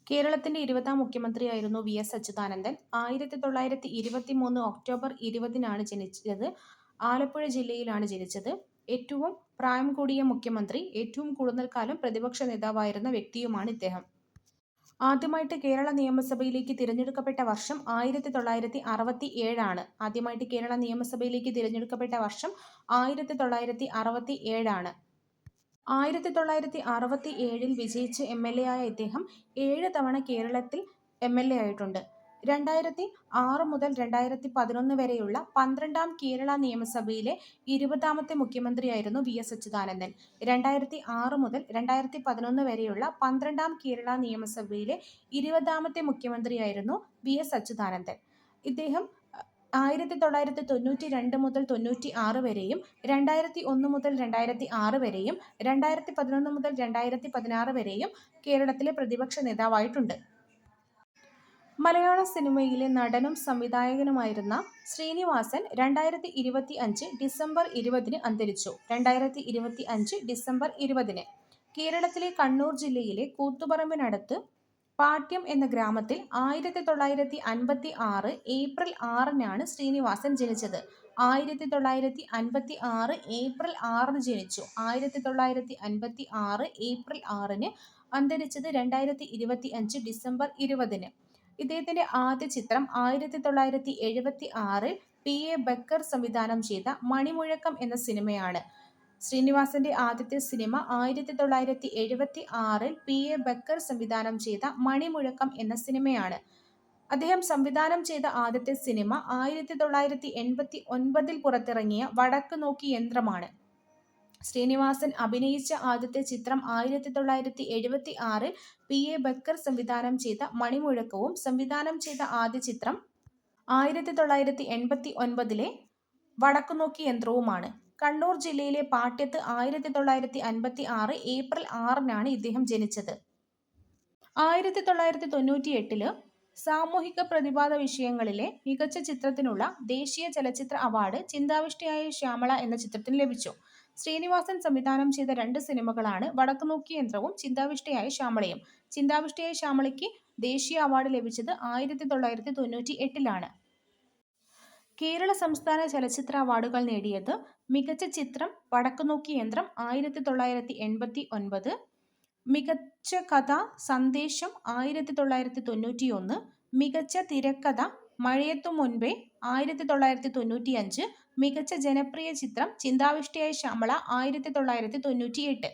കേരളത്തിന്റെ 20ാം മുഖ്യമന്ത്രിയായിരുന്നു VS അച്യുതാനന്ദൻ. 1923 ഒക്ടോബർ 20 ജനിച്ചത്. ആലപ്പുഴ ജില്ലയിലാണ് ജനിച്ചത്. ഏറ്റവും പ്രായം കൂടിയ മുഖ്യമന്ത്രി, ഏറ്റവും കൂടുതൽ കാലം പ്രതിപക്ഷ നേതാവായിരുന്ന വ്യക്തിയുമാണ് ഇദ്ദേഹം. ആദ്യമായിട്ട് കേരള നിയമസഭയിലേക്ക് തിരഞ്ഞെടുക്കപ്പെട്ട വർഷം 1967 ആണ്. ആദ്യമായിട്ട് കേരള നിയമസഭയിലേക്ക് തിരഞ്ഞെടുക്കപ്പെട്ട വർഷം 1967 ആണ്. 1967 വിജയിച്ച് MLA ആയ ഇദ്ദേഹം 7 തവണ കേരളത്തിൽ MLA ആയിട്ടുണ്ട്. 2006 മുതൽ 2011 വരെയുള്ള 12ാം കേരള നിയമസഭയിലെ 20ാമത്തെ മുഖ്യമന്ത്രിയായിരുന്നു VS അച്യുതാനന്ദൻ. 2006 മുതൽ 2011 വരെയുള്ള 12ാം കേരള നിയമസഭയിലെ 20ാമത്തെ മുഖ്യമന്ത്രിയായിരുന്നു VS അച്യുതാനന്ദൻ. ഇദ്ദേഹം 1992 മുതൽ 96 വരെയും 2001 മുതൽ 2006 വരെയും 2011 മുതൽ 2016 വരെയും കേരളത്തിലെ പ്രതിപക്ഷ നേതാവായിട്ടുണ്ട്. മലയാള സിനിമയിലെ നടനും സംവിധായകനുമായിരുന്ന ശ്രീനിവാസൻ 2025 ഡിസംബർ 20 അന്തരിച്ചു. 2025 ഡിസംബർ 20 കേരളത്തിലെ കണ്ണൂർ ജില്ലയിലെ കൂത്തുപറമ്പിനടുത്ത് പാട്യം എന്ന ഗ്രാമത്തിൽ 1956 ഏപ്രിൽ 6 ശ്രീനിവാസൻ ജനിച്ചത്. 1956 ഏപ്രിൽ 6 ജനിച്ചു. 1956 ഏപ്രിൽ 6 അന്തരിച്ചത് 2025 ഡിസംബർ 20. ഇദ്ദേഹത്തിന്റെ ആദ്യ ചിത്രം 1976 PA ബക്കർ സംവിധാനം ചെയ്ത മണിമുഴക്കം എന്ന സിനിമയാണ്. ശ്രീനിവാസന്റെ ആദ്യത്തെ സിനിമ 1976 PA ബക്കർ സംവിധാനം ചെയ്ത മണിമുഴക്കം എന്ന സിനിമയാണ്. അദ്ദേഹം സംവിധാനം ചെയ്ത ആദ്യത്തെ സിനിമ 1989 പുറത്തിറങ്ങിയ വടക്ക് നോക്കി യന്ത്രമാണ്. ശ്രീനിവാസൻ അഭിനയിച്ച ആദ്യത്തെ ചിത്രം 1976 PA ബക്കർ സംവിധാനം ചെയ്ത മണിമുഴക്കവും, സംവിധാനം ചെയ്ത ആദ്യ ചിത്രം 1989 വടക്കുനോക്കി യന്ത്രവുമാണ്. കണ്ണൂർ ജില്ലയിലെ പാട്യത്ത് 1956 ഏപ്രിൽ 6 ഇദ്ദേഹം ജനിച്ചത്. 1998 സാമൂഹിക പ്രതിപാദ വിഷയങ്ങളിലെ മികച്ച ചിത്രത്തിനുള്ള ദേശീയ ചലച്ചിത്ര അവാർഡ് ചിന്താവിഷ്ടയായ ശ്യാമള എന്ന ചിത്രത്തിന് ലഭിച്ചു. ശ്രീനിവാസൻ സംവിധാനം ചെയ്ത 2 സിനിമകളാണ് വടക്കുനോക്കി യന്ത്രവും ചിന്താവിഷ്ടയായ ശ്യാമളയും. ചിന്താവിഷ്ടയായ ശ്യാമളയ്ക്ക് ദേശീയ അവാർഡ് ലഭിച്ചത് 1998 കേരള സംസ്ഥാന ചലച്ചിത്ര അവാർഡുകൾ നേടിയത്: മികച്ച ചിത്രം വടക്കുനോക്കി യന്ത്രം 1989, മികച്ച കഥ സന്ദേശം 1991, മികച്ച തിരക്കഥ മഴയെത്തും മുൻപേ 1995, മികച്ച ജനപ്രിയ ചിത്രം ചിന്താവിഷ്ടയായ ശ്യാമള 1998.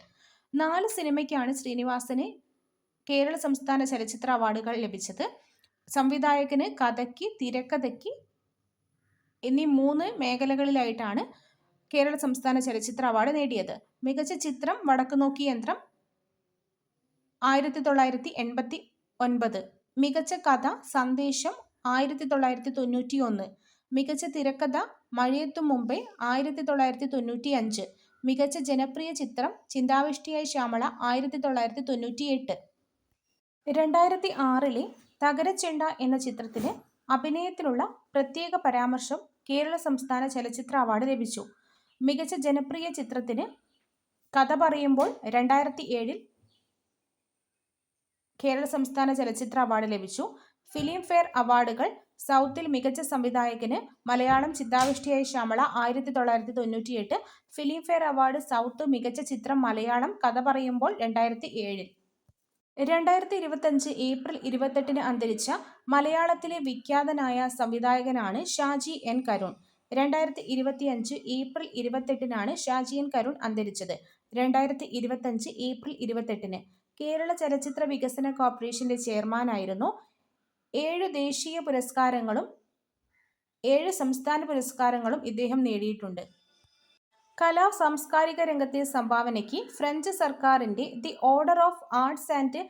4 സിനിമയ്ക്കാണ് ശ്രീനിവാസന് കേരള സംസ്ഥാന ചലച്ചിത്ര അവാർഡുകൾ ലഭിച്ചത്. സംവിധായകന്, കഥയ്ക്ക്, തിരക്കഥയ്ക്ക് എന്നീ 3 മേഖലകളിലായിട്ടാണ് കേരള സംസ്ഥാന ചലച്ചിത്ര അവാർഡ് നേടിയത്. മികച്ച ചിത്രം വടക്കുനോക്കി യന്ത്രം 1989, മികച്ച കഥ സന്ദേശം 1991, മികച്ച തിരക്കഥ മഴയെത്തും മുമ്പേ 1995, മികച്ച ജനപ്രിയ ചിത്രം ചിന്താവിഷ്ടയായ ശ്യാമള 1998. 2006 തകരച്ചെണ്ട എന്ന ചിത്രത്തിന് അഭിനയത്തിനുള്ള പ്രത്യേക പരാമർശം കേരള സംസ്ഥാന ചലച്ചിത്ര അവാർഡ് ലഭിച്ചു. മികച്ച ജനപ്രിയ ചിത്രത്തിന് കഥ പറയുമ്പോൾ 2007 കേരള സംസ്ഥാന ചലച്ചിത്ര അവാർഡ് ലഭിച്ചു. ഫിലിം ഫെയർ അവാർഡുകൾ: സൗത്തിൽ മികച്ച സംവിധായകന് Malayalam Chinthavishtayaya Shyamala 1998, filmfare award south മികച്ച ചിത്രം മലയാളം കഥ പറയുമ്പോൾ 2007. 2025 ഏപ്രിൽ 28 അന്തരിച്ച മലയാളത്തിലെ വിഖ്യാതനായ സംവിധായകനാണ് Shaji N Karun. 2025 April 28 Shaji N Karun അന്തരിച്ചത്. 2025 ഏപ്രിൽ 28 കേരള ചലച്ചിത്ര വികസന കോർപ്പറേഷന്റെ ചെയർമാനായിരുന്നു. 7 ദേശീയ പുരസ്കാരങ്ങളും 7 സംസ്ഥാന പുരസ്കാരങ്ങളും ഇദ്ദേഹം നേടിയിട്ടുണ്ട്. കലാ സാംസ്കാരിക രംഗത്തെ സംഭാവനയ്ക്ക് ഫ്രഞ്ച് സർക്കാരിന്റെ the order of arts and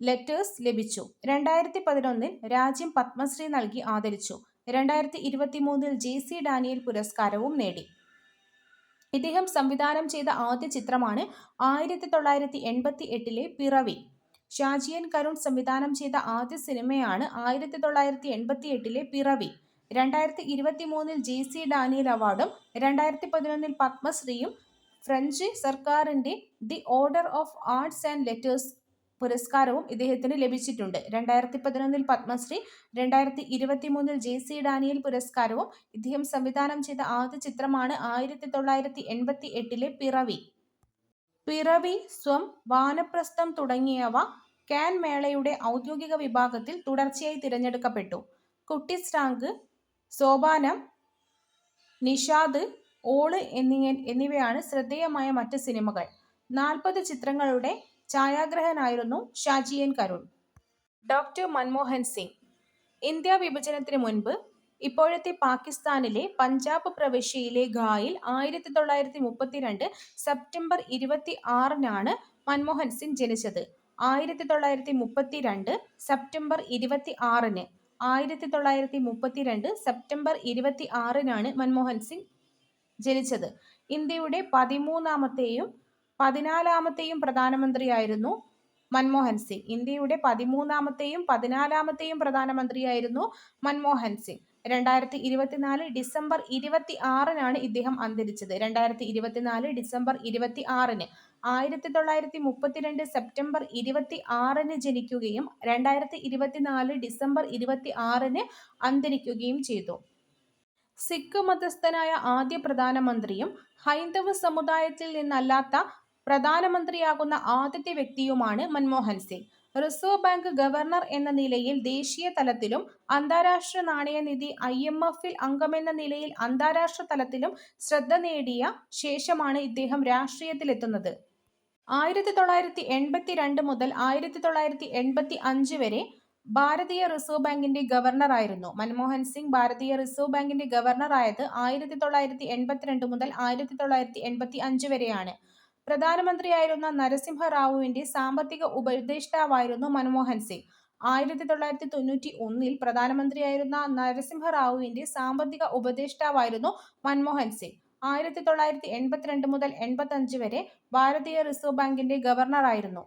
letters ലഭിച്ചു. 2011 രാജ്യം പത്മശ്രീ നൽകി ആദരിച്ചു. 2023 JC ഡാനിയേൽ പുരസ്കാരവും നേടി. ഇദ്ദേഹം സംവിധാനം ചെയ്ത ആദ്യ ചിത്രമാണ് 1988 പിറവി. ഷാജി കരുൺ സംവിധാനം ചെയ്ത ആദ്യ സിനിമയാണ് 1988 പിറവി. 2023 ജെ.സി. ഡാനിയൽ അവാർഡും 2011 പത്മശ്രീയും ഫ്രഞ്ച് സർക്കാരിന്റെ the order of arts and letters പുരസ്കാരവും ഇദ്ദേഹത്തിന് ലഭിച്ചിട്ടുണ്ട്. 2011 പത്മശ്രീ, 2023 ജെ.സി. ഡാനിയൽ പുരസ്കാരവും. ഇദ്ദേഹം സംവിധാനം ചെയ്ത ആദ്യ ചിത്രമാണ് 1988 പിറവി. പിറവി, സ്വം, വാനപ്രസ്ഥം തുടങ്ങിയവ കാൻ മേളയുടെ ഔദ്യോഗിക വിഭാഗത്തിൽ തുടർച്ചയായി തിരഞ്ഞെടുക്കപ്പെട്ടു. കുട്ടിസ്രാങ്ക്, സോപാനം, നിഷാദ്, ഓള് എന്നിവയാണ് ശ്രദ്ധേയമായ മറ്റ് സിനിമകൾ. 40 ചിത്രങ്ങളുടെ ഛായാഗ്രാഹകനായിരുന്നു ഷാജി കരുൺ. ഡോക്ടർ മൻമോഹൻ സിംഗ്. ഇന്ത്യാ വിഭജനത്തിന് മുൻപ് ഇപ്പോഴത്തെ പാകിസ്ഥാനിലെ പഞ്ചാബ് പ്രവിശ്യയിലെ ഖായിൽ 1932 സെപ്റ്റംബർ 26 മൻമോഹൻ സിംഗ് ജനിച്ചത്. 1932 സെപ്റ്റംബർ 26 1932 സെപ്റ്റംബർ 26 മൻമോഹൻ സിംഗ് ജനിച്ചത്. ഇന്ത്യയുടെ 13ാമത്തെയും 14ാമത്തെയും പ്രധാനമന്ത്രിയായിരുന്നു മൻമോഹൻ സിംഗ്. ഇന്ത്യയുടെ 13ാമത്തെയും 14ാമത്തെയും പ്രധാനമന്ത്രിയായിരുന്നു മൻമോഹൻ സിംഗ്. 2024 ഡിസംബർ 26 ഇദ്ദേഹം അന്തരിച്ചത്. 2024 ഡിസംബർ 26. 1932 സെപ്റ്റംബർ 26 ജനിക്കുകയും 2024 ഡിസംബർ 26 അന്തരിക്കുകയും ചെയ്തു. സിഖ് മതസ്ഥനായ ആദ്യ പ്രധാനമന്ത്രിയും ഹൈന്ദവ സമുദായത്തിൽ നിന്നല്ലാത്ത പ്രധാനമന്ത്രിയാകുന്ന ആദ്യത്തെ വ്യക്തിയുമാണ് Manmohan Singh. Reserve bank governor എന്ന നിലയിൽ ദേശീയ തലത്തിലും അന്താരാഷ്ട്ര നാണയനിധി IMFൽ അംഗമെന്ന നിലയിൽ അന്താരാഷ്ട്ര തലത്തിലും ശ്രദ്ധ നേടിയ ശേഷമാണ് ഇദ്ദേഹം രാഷ്ട്രീയത്തിലെത്തുന്നത്. 1982 മുതൽ 1985 വരെ ഭാരതീയ റിസർവ് ബാങ്കിന്റെ ഗവർണറായിരുന്നു. മൻമോഹൻ സിംഗ് ഭാരതീയ റിസർവ് ബാങ്കിന്റെ ഗവർണറായത് 1982 മുതൽ 1985 വരെയാണ്. പ്രധാനമന്ത്രിയായിരുന്ന നരസിംഹ റാവുവിന്റെ സാമ്പത്തിക ഉപദേഷ്ടാവായിരുന്നു മൻമോഹൻ സിംഗ്. 1991 പ്രധാനമന്ത്രിയായിരുന്ന നരസിംഹ റാവുവിന്റെ സാമ്പത്തിക ഉപദേഷ്ടാവായിരുന്നു മൻമോഹൻ സിംഗ്. 1982 മുതൽ 85 വരെ ഭാരതീയ റിസർവ് ബാങ്കിന്റെ ഗവർണറായിരുന്നു.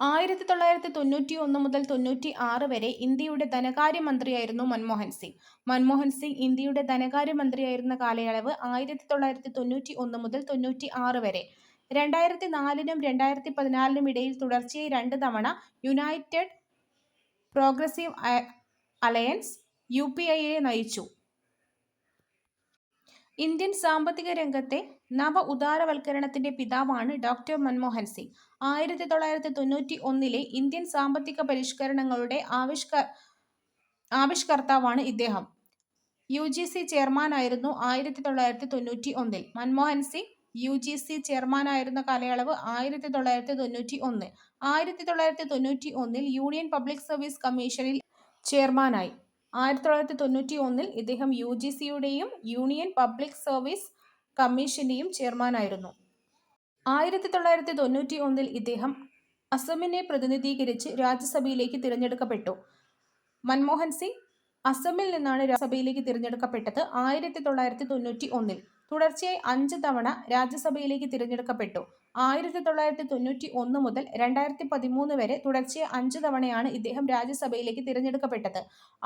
1991 മുതൽ 96 വരെ ഇന്ത്യയുടെ ധനകാര്യമന്ത്രിയായിരുന്നു മൻമോഹൻ സിംഗ്. മൻമോഹൻ സിംഗ് ഇന്ത്യയുടെ ധനകാര്യമന്ത്രിയായിരുന്ന കാലയളവ് 1991 മുതൽ 96 വരെ. 2004 2014 ഇടയിൽ തുടർച്ചയായി 2 തവണ യുണൈറ്റഡ് പ്രോഗ്രസീവ് അലയൻസ് UPAയെ നയിച്ചു. ഇന്ത്യൻ സാമ്പത്തിക രംഗത്തെ നവ ഉദാരവൽക്കരണത്തിന്റെ പിതാവാണ് ഡോക്ടർ മൻമോഹൻ സിംഗ്. 1991 ഇന്ത്യൻ സാമ്പത്തിക പരിഷ്കരണങ്ങളുടെ ആവിഷ്കർത്താവാണ് ഇദ്ദേഹം. UGC ചെയർമാനായിരുന്നു 1991. മൻമോഹൻ സിംഗ് UGC ചെയർമാനായിരുന്ന കാലയളവ് 1991. 1991 യൂണിയൻ പബ്ലിക് സർവീസ് കമ്മീഷനിൽ ചെയർമാനായി. 1991 ഇദ്ദേഹം UGCയുടെയും യൂണിയൻ പബ്ലിക് സർവീസ് കമ്മീഷന്റെയും ചെയർമാനായിരുന്നു. 1991 ഇദ്ദേഹം അസമിനെ പ്രതിനിധീകരിച്ച് രാജ്യസഭയിലേക്ക് തിരഞ്ഞെടുക്കപ്പെട്ടു. മൻമോഹൻ സിംഗ് അസമിൽ നിന്നാണ് രാജ്യസഭയിലേക്ക് തിരഞ്ഞെടുക്കപ്പെട്ടത്. 1991 തുടർച്ചയായി 5 തവണ രാജ്യസഭയിലേക്ക് തിരഞ്ഞെടുക്കപ്പെട്ടു. 1991 മുതൽ 2013 വരെ തുടർച്ചയായി 5 തവണയാണ് ഇദ്ദേഹം രാജ്യസഭയിലേക്ക് തിരഞ്ഞെടുക്കപ്പെട്ടത്.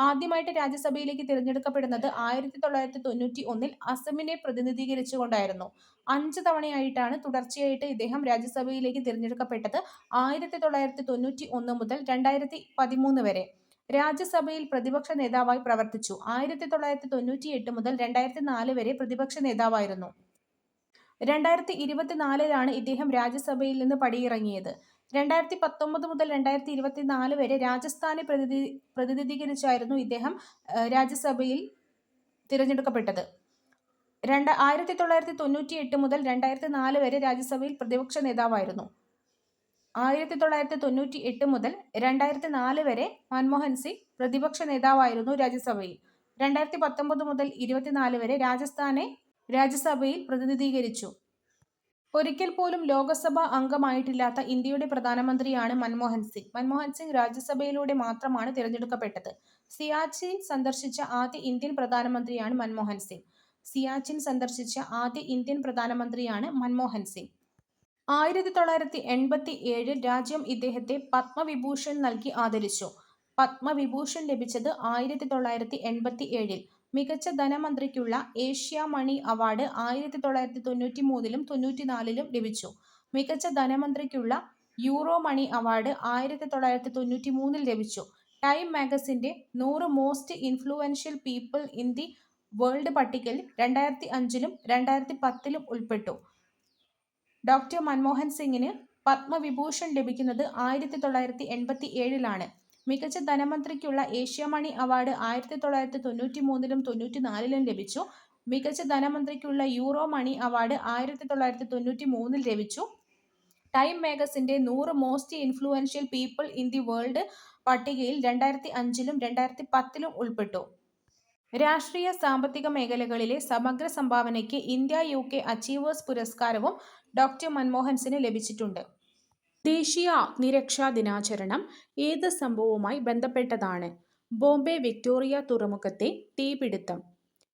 ആദ്യമായിട്ട് രാജ്യസഭയിലേക്ക് തിരഞ്ഞെടുക്കപ്പെടുന്നത് 1991 അസമിനെ പ്രതിനിധീകരിച്ചുകൊണ്ടായിരുന്നു. 5 തവണയായിട്ടാണ് തുടർച്ചയായിട്ട് ഇദ്ദേഹം രാജ്യസഭയിലേക്ക് തിരഞ്ഞെടുക്കപ്പെട്ടത്. 1991 മുതൽ 2013 വരെ രാജ്യസഭയിൽ പ്രതിപക്ഷ നേതാവായി പ്രവർത്തിച്ചു. 1998 മുതൽ 2004 വരെ പ്രതിപക്ഷ നേതാവായിരുന്നു. 2024 ഇദ്ദേഹം രാജ്യസഭയിൽ നിന്ന് പടിയിറങ്ങിയത്. 2019 മുതൽ 2024 വരെ രാജസ്ഥാനെ പ്രതിനിധീകരിച്ചായിരുന്നു ഇദ്ദേഹം രാജ്യസഭയിൽ തിരഞ്ഞെടുക്കപ്പെട്ടത്. 1998 മുതൽ 2004 വരെ രാജ്യസഭയിൽ പ്രതിപക്ഷ നേതാവായിരുന്നു. 1998 മുതൽ 2004 വരെ മൻമോഹൻ സിംഗ് പ്രതിപക്ഷ നേതാവായിരുന്നു രാജ്യസഭയിൽ. 2019 മുതൽ 2024 വരെ രാജസ്ഥാനെ രാജ്യസഭയിൽ പ്രതിനിധീകരിച്ചു. ഒരിക്കൽ പോലും ലോകസഭാ അംഗമായിട്ടില്ലാത്ത ഇന്ത്യയുടെ പ്രധാനമന്ത്രിയാണ് മൻമോഹൻ സിംഗ്. മൻമോഹൻ സിംഗ് രാജ്യസഭയിലൂടെ മാത്രമാണ് തിരഞ്ഞെടുക്കപ്പെട്ടത്. സിയാച്ചിൻ സന്ദർശിച്ച ആദ്യ ഇന്ത്യൻ പ്രധാനമന്ത്രിയാണ് മൻമോഹൻ സിംഗ്. സിയാച്ചിൻ സന്ദർശിച്ച ആദ്യ ഇന്ത്യൻ പ്രധാനമന്ത്രിയാണ് മൻമോഹൻ സിംഗ്. 1987 രാജ്യം ഇദ്ദേഹത്തെ പത്മവിഭൂഷൺ നൽകി ആദരിച്ചു. പത്മവിഭൂഷൺ ലഭിച്ചത് 1987. മികച്ച ധനമന്ത്രിക്കുള്ള ഏഷ്യാമണി അവാർഡ് 1993 94 ലഭിച്ചു. മികച്ച ധനമന്ത്രിക്കുള്ള യൂറോ മണി അവാർഡ് 1993 ലഭിച്ചു. ടൈം മാഗസിന്റെ 100 most influential people in the world പട്ടികയിൽ 2005 2010 ഉൾപ്പെട്ടു. ഡോക്ടർ മൻമോഹൻ സിംഗിന് പത്മവിഭൂഷൺ ലഭിക്കുന്നത് 1987 മികച്ച ധനമന്ത്രിക്കുള്ള ഏഷ്യാമണി അവാർഡ് 1993 94 ലഭിച്ചു. മികച്ച ധനമന്ത്രിക്കുള്ള യൂറോ മണി അവാർഡ് 1993 ലഭിച്ചു. ടൈം മാഗസിന്റെ 100 most influential people in the world പട്ടികയിൽ 2005 2010 ഉൾപ്പെട്ടു. രാഷ്ട്രീയ സാമ്പത്തിക മേഖലകളിലെ സമഗ്ര സംഭാവനയ്ക്ക് ഇന്ത്യ UK അച്ചീവേഴ്സ് പുരസ്കാരവും ഡോക്ടർ മൻമോഹൻ സിംഗിന് ലഭിച്ചിട്ടുണ്ട്. ദേശീയ അഗ്നിരക്ഷാ ദിനാചരണം ഏത് സംഭവവുമായി ബന്ധപ്പെട്ടതാണ്? ബോംബെ വിക്ടോറിയ തുറമുഖത്തെ തീപിടുത്തം.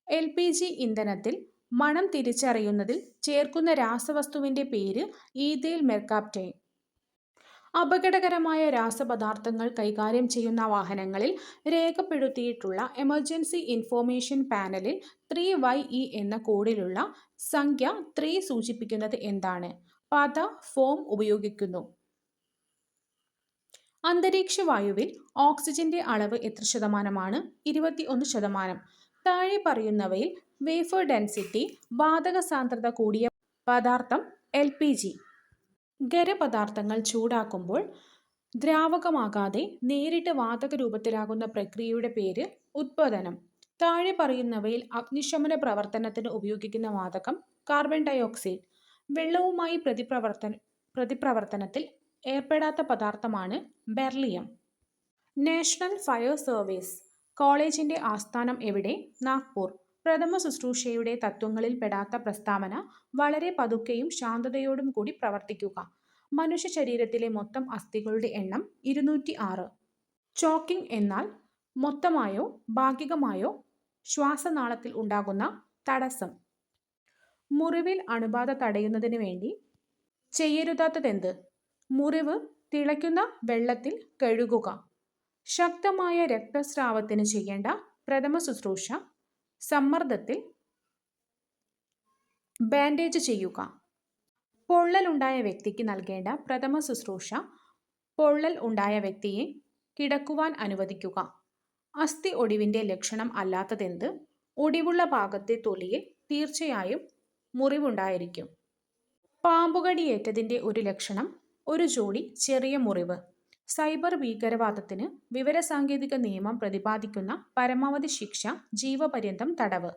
LPG ഇന്ധനത്തിൽ മണം തിരിച്ചറിയുന്നതിൽ ചേർക്കുന്ന രാസവസ്തുവിന്റെ പേര് ഈഥൈൽ മെർകാപ്റ്റൈൻ. അപകടകരമായ രാസപദാർത്ഥങ്ങൾ കൈകാര്യം ചെയ്യുന്ന വാഹനങ്ങളിൽ രേഖപ്പെടുത്തിയിട്ടുള്ള എമർജൻസി ഇൻഫോർമേഷൻ പാനലിൽ 3YE എന്ന കോഡിലുള്ള സംഖ്യ 3 സൂചിപ്പിക്കുന്നത് എന്താണ്? പത ഫോം ഉപയോഗിക്കുന്നു. അന്തരീക്ഷ വായുവിൽ ഓക്സിജന്റെ അളവ് എത്ര ശതമാനമാണ്? 21%. താഴെ പറയുന്നവയിൽ വേപ്പർ ഡെൻസിറ്റി വാതക സാന്ദ്രത കൂടിയ പദാർത്ഥം LPG. ഖരപദാർത്ഥങ്ങൾ ചൂടാക്കുമ്പോൾ ദ്രാവകമാകാതെ നേരിട്ട് വാതക രൂപത്തിലാകുന്ന പ്രക്രിയയുടെ പേര് ഉത്പാദനം. താഴെ പറയുന്നവയിൽ അഗ്നിശമന പ്രവർത്തനത്തിന് ഉപയോഗിക്കുന്ന വാതകം കാർബൺ ഡയോക്സൈഡ്. വെള്ളവുമായി പ്രതിപ്രവർത്തനത്തിൽ ഏർപ്പെടാത്ത പദാർത്ഥമാണ് ബെർലിയം. നാഷണൽ ഫയർ സർവീസ് കോളേജിന്റെ ആസ്ഥാനം എവിടെ? നാഗ്പൂർ. പ്രഥമ ശുശ്രൂഷയുടെ തത്വങ്ങളിൽ പെടാത്ത പ്രസ്താവന വളരെ പതുക്കെയും ശാന്തതയോടും കൂടി പ്രവർത്തിക്കുക. മനുഷ്യ ശരീരത്തിലെ മൊത്തം അസ്ഥികളുടെ എണ്ണം 206. ചോക്കിംഗ് എന്നാൽ മൊത്തമായോ ഭാഗികമായോ ശ്വാസനാളത്തിൽ ഉണ്ടാകുന്ന തടസ്സം. മുറിവിൽ അണുബാധ തടയുന്നതിന് വേണ്ടി ചെയ്യരുതാത്തതെന്ത്? മുറിവ് തിളയ്ക്കുന്ന വെള്ളത്തിൽ കഴുകുക. ശക്തമായ രക്തസ്രാവത്തിന് ചെയ്യേണ്ട പ്രഥമ ശുശ്രൂഷ സമ്മർദ്ദത്തിൽ ബാൻഡേജ് ചെയ്യുക. പൊള്ളൽ ഉണ്ടായ വ്യക്തിക്ക് നൽകേണ്ട പ്രഥമ ശുശ്രൂഷ പൊള്ളൽ ഉണ്ടായ വ്യക്തിയെ കിടക്കുവാൻ അനുവദിക്കുക. അസ്ഥി ഒടിവിന്റെ ലക്ഷണം അല്ലാത്തതെന്ത്? ഒടിവുള്ള ഭാഗത്തെ തൊലിയിൽ തീർച്ചയായും മുറിവുണ്ടായിരിക്കും. പാമ്പുകടിയേറ്റതിന്റെ ഒരു ലക്ഷണം ഒരു ജോഡി ചെറിയ മുറിവ്. സൈബർ ഭീകരവാദത്തിന് വിവരസാങ്കേതിക നിയമം പ്രതിപാദിക്കുന്ന പരമാവധി ശിക്ഷ ജീവപര്യന്തം തടവ്.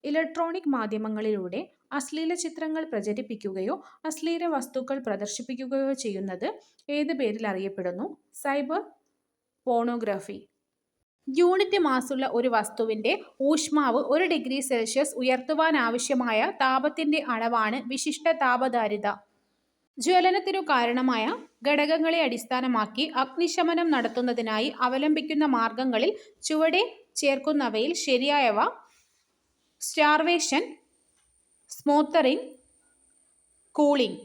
ഇലക്ട്രോണിക് മാധ്യമങ്ങളിലൂടെ അശ്ലീല ചിത്രങ്ങൾ പ്രചരിപ്പിക്കുകയോ അശ്ലീല വസ്തുക്കൾ പ്രദർശിപ്പിക്കുകയോ ചെയ്യുന്നത് ഏത് പേരിൽ അറിയപ്പെടുന്നു? Cyber pornography. യൂണിറ്റ് മാസുള്ള ഒരു വസ്തുവിന്റെ ഊഷ്മാവ് 1 ഡിഗ്രി സെൽഷ്യസ് ഉയർത്തുവാനാവശ്യമായ താപത്തിന്റെ അളവാണ് വിശിഷ്ട താപധാരിത. ജ്വലനത്തിനു കാരണമായ ഘടകങ്ങളെ അടിസ്ഥാനമാക്കി അഗ്നിശമനം നടത്തുന്നതിനായി അവലംബിക്കുന്ന മാർഗങ്ങളിൽ ചുവടെ ചേർക്കുന്നവയിൽ ശരിയായവ: സ്റ്റാർവേഷൻ, സ്മോത്തറിംഗ്, കൂളിംഗ്.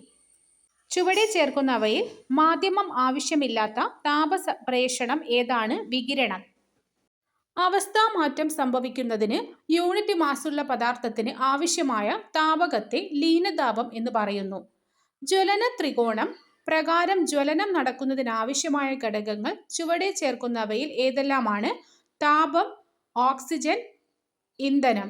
ചുവടെ ചേർക്കുന്നവയിൽ മാധ്യമം ആവശ്യമില്ലാത്ത താപപ്രേഷണം ഏതാണ്? വികിരണം. അവസ്ഥാമാറ്റം സംഭവിക്കുന്നതിന് യൂണിറ്റ് മാസുള്ള പദാർത്ഥത്തിന് ആവശ്യമായ താപകത്തെ ലീനതാപം എന്ന് പറയുന്നു. ജ്വലന ത്രികോണം പ്രകാരം ജ്വലനം നടക്കുന്നതിനാവശ്യമായ ഘടകങ്ങൾ ചുവടെ ചേർക്കുന്നവയിൽ ഏതെല്ലാമാണ്? താപം, ഓക്സിജൻ, ഇന്ധനം.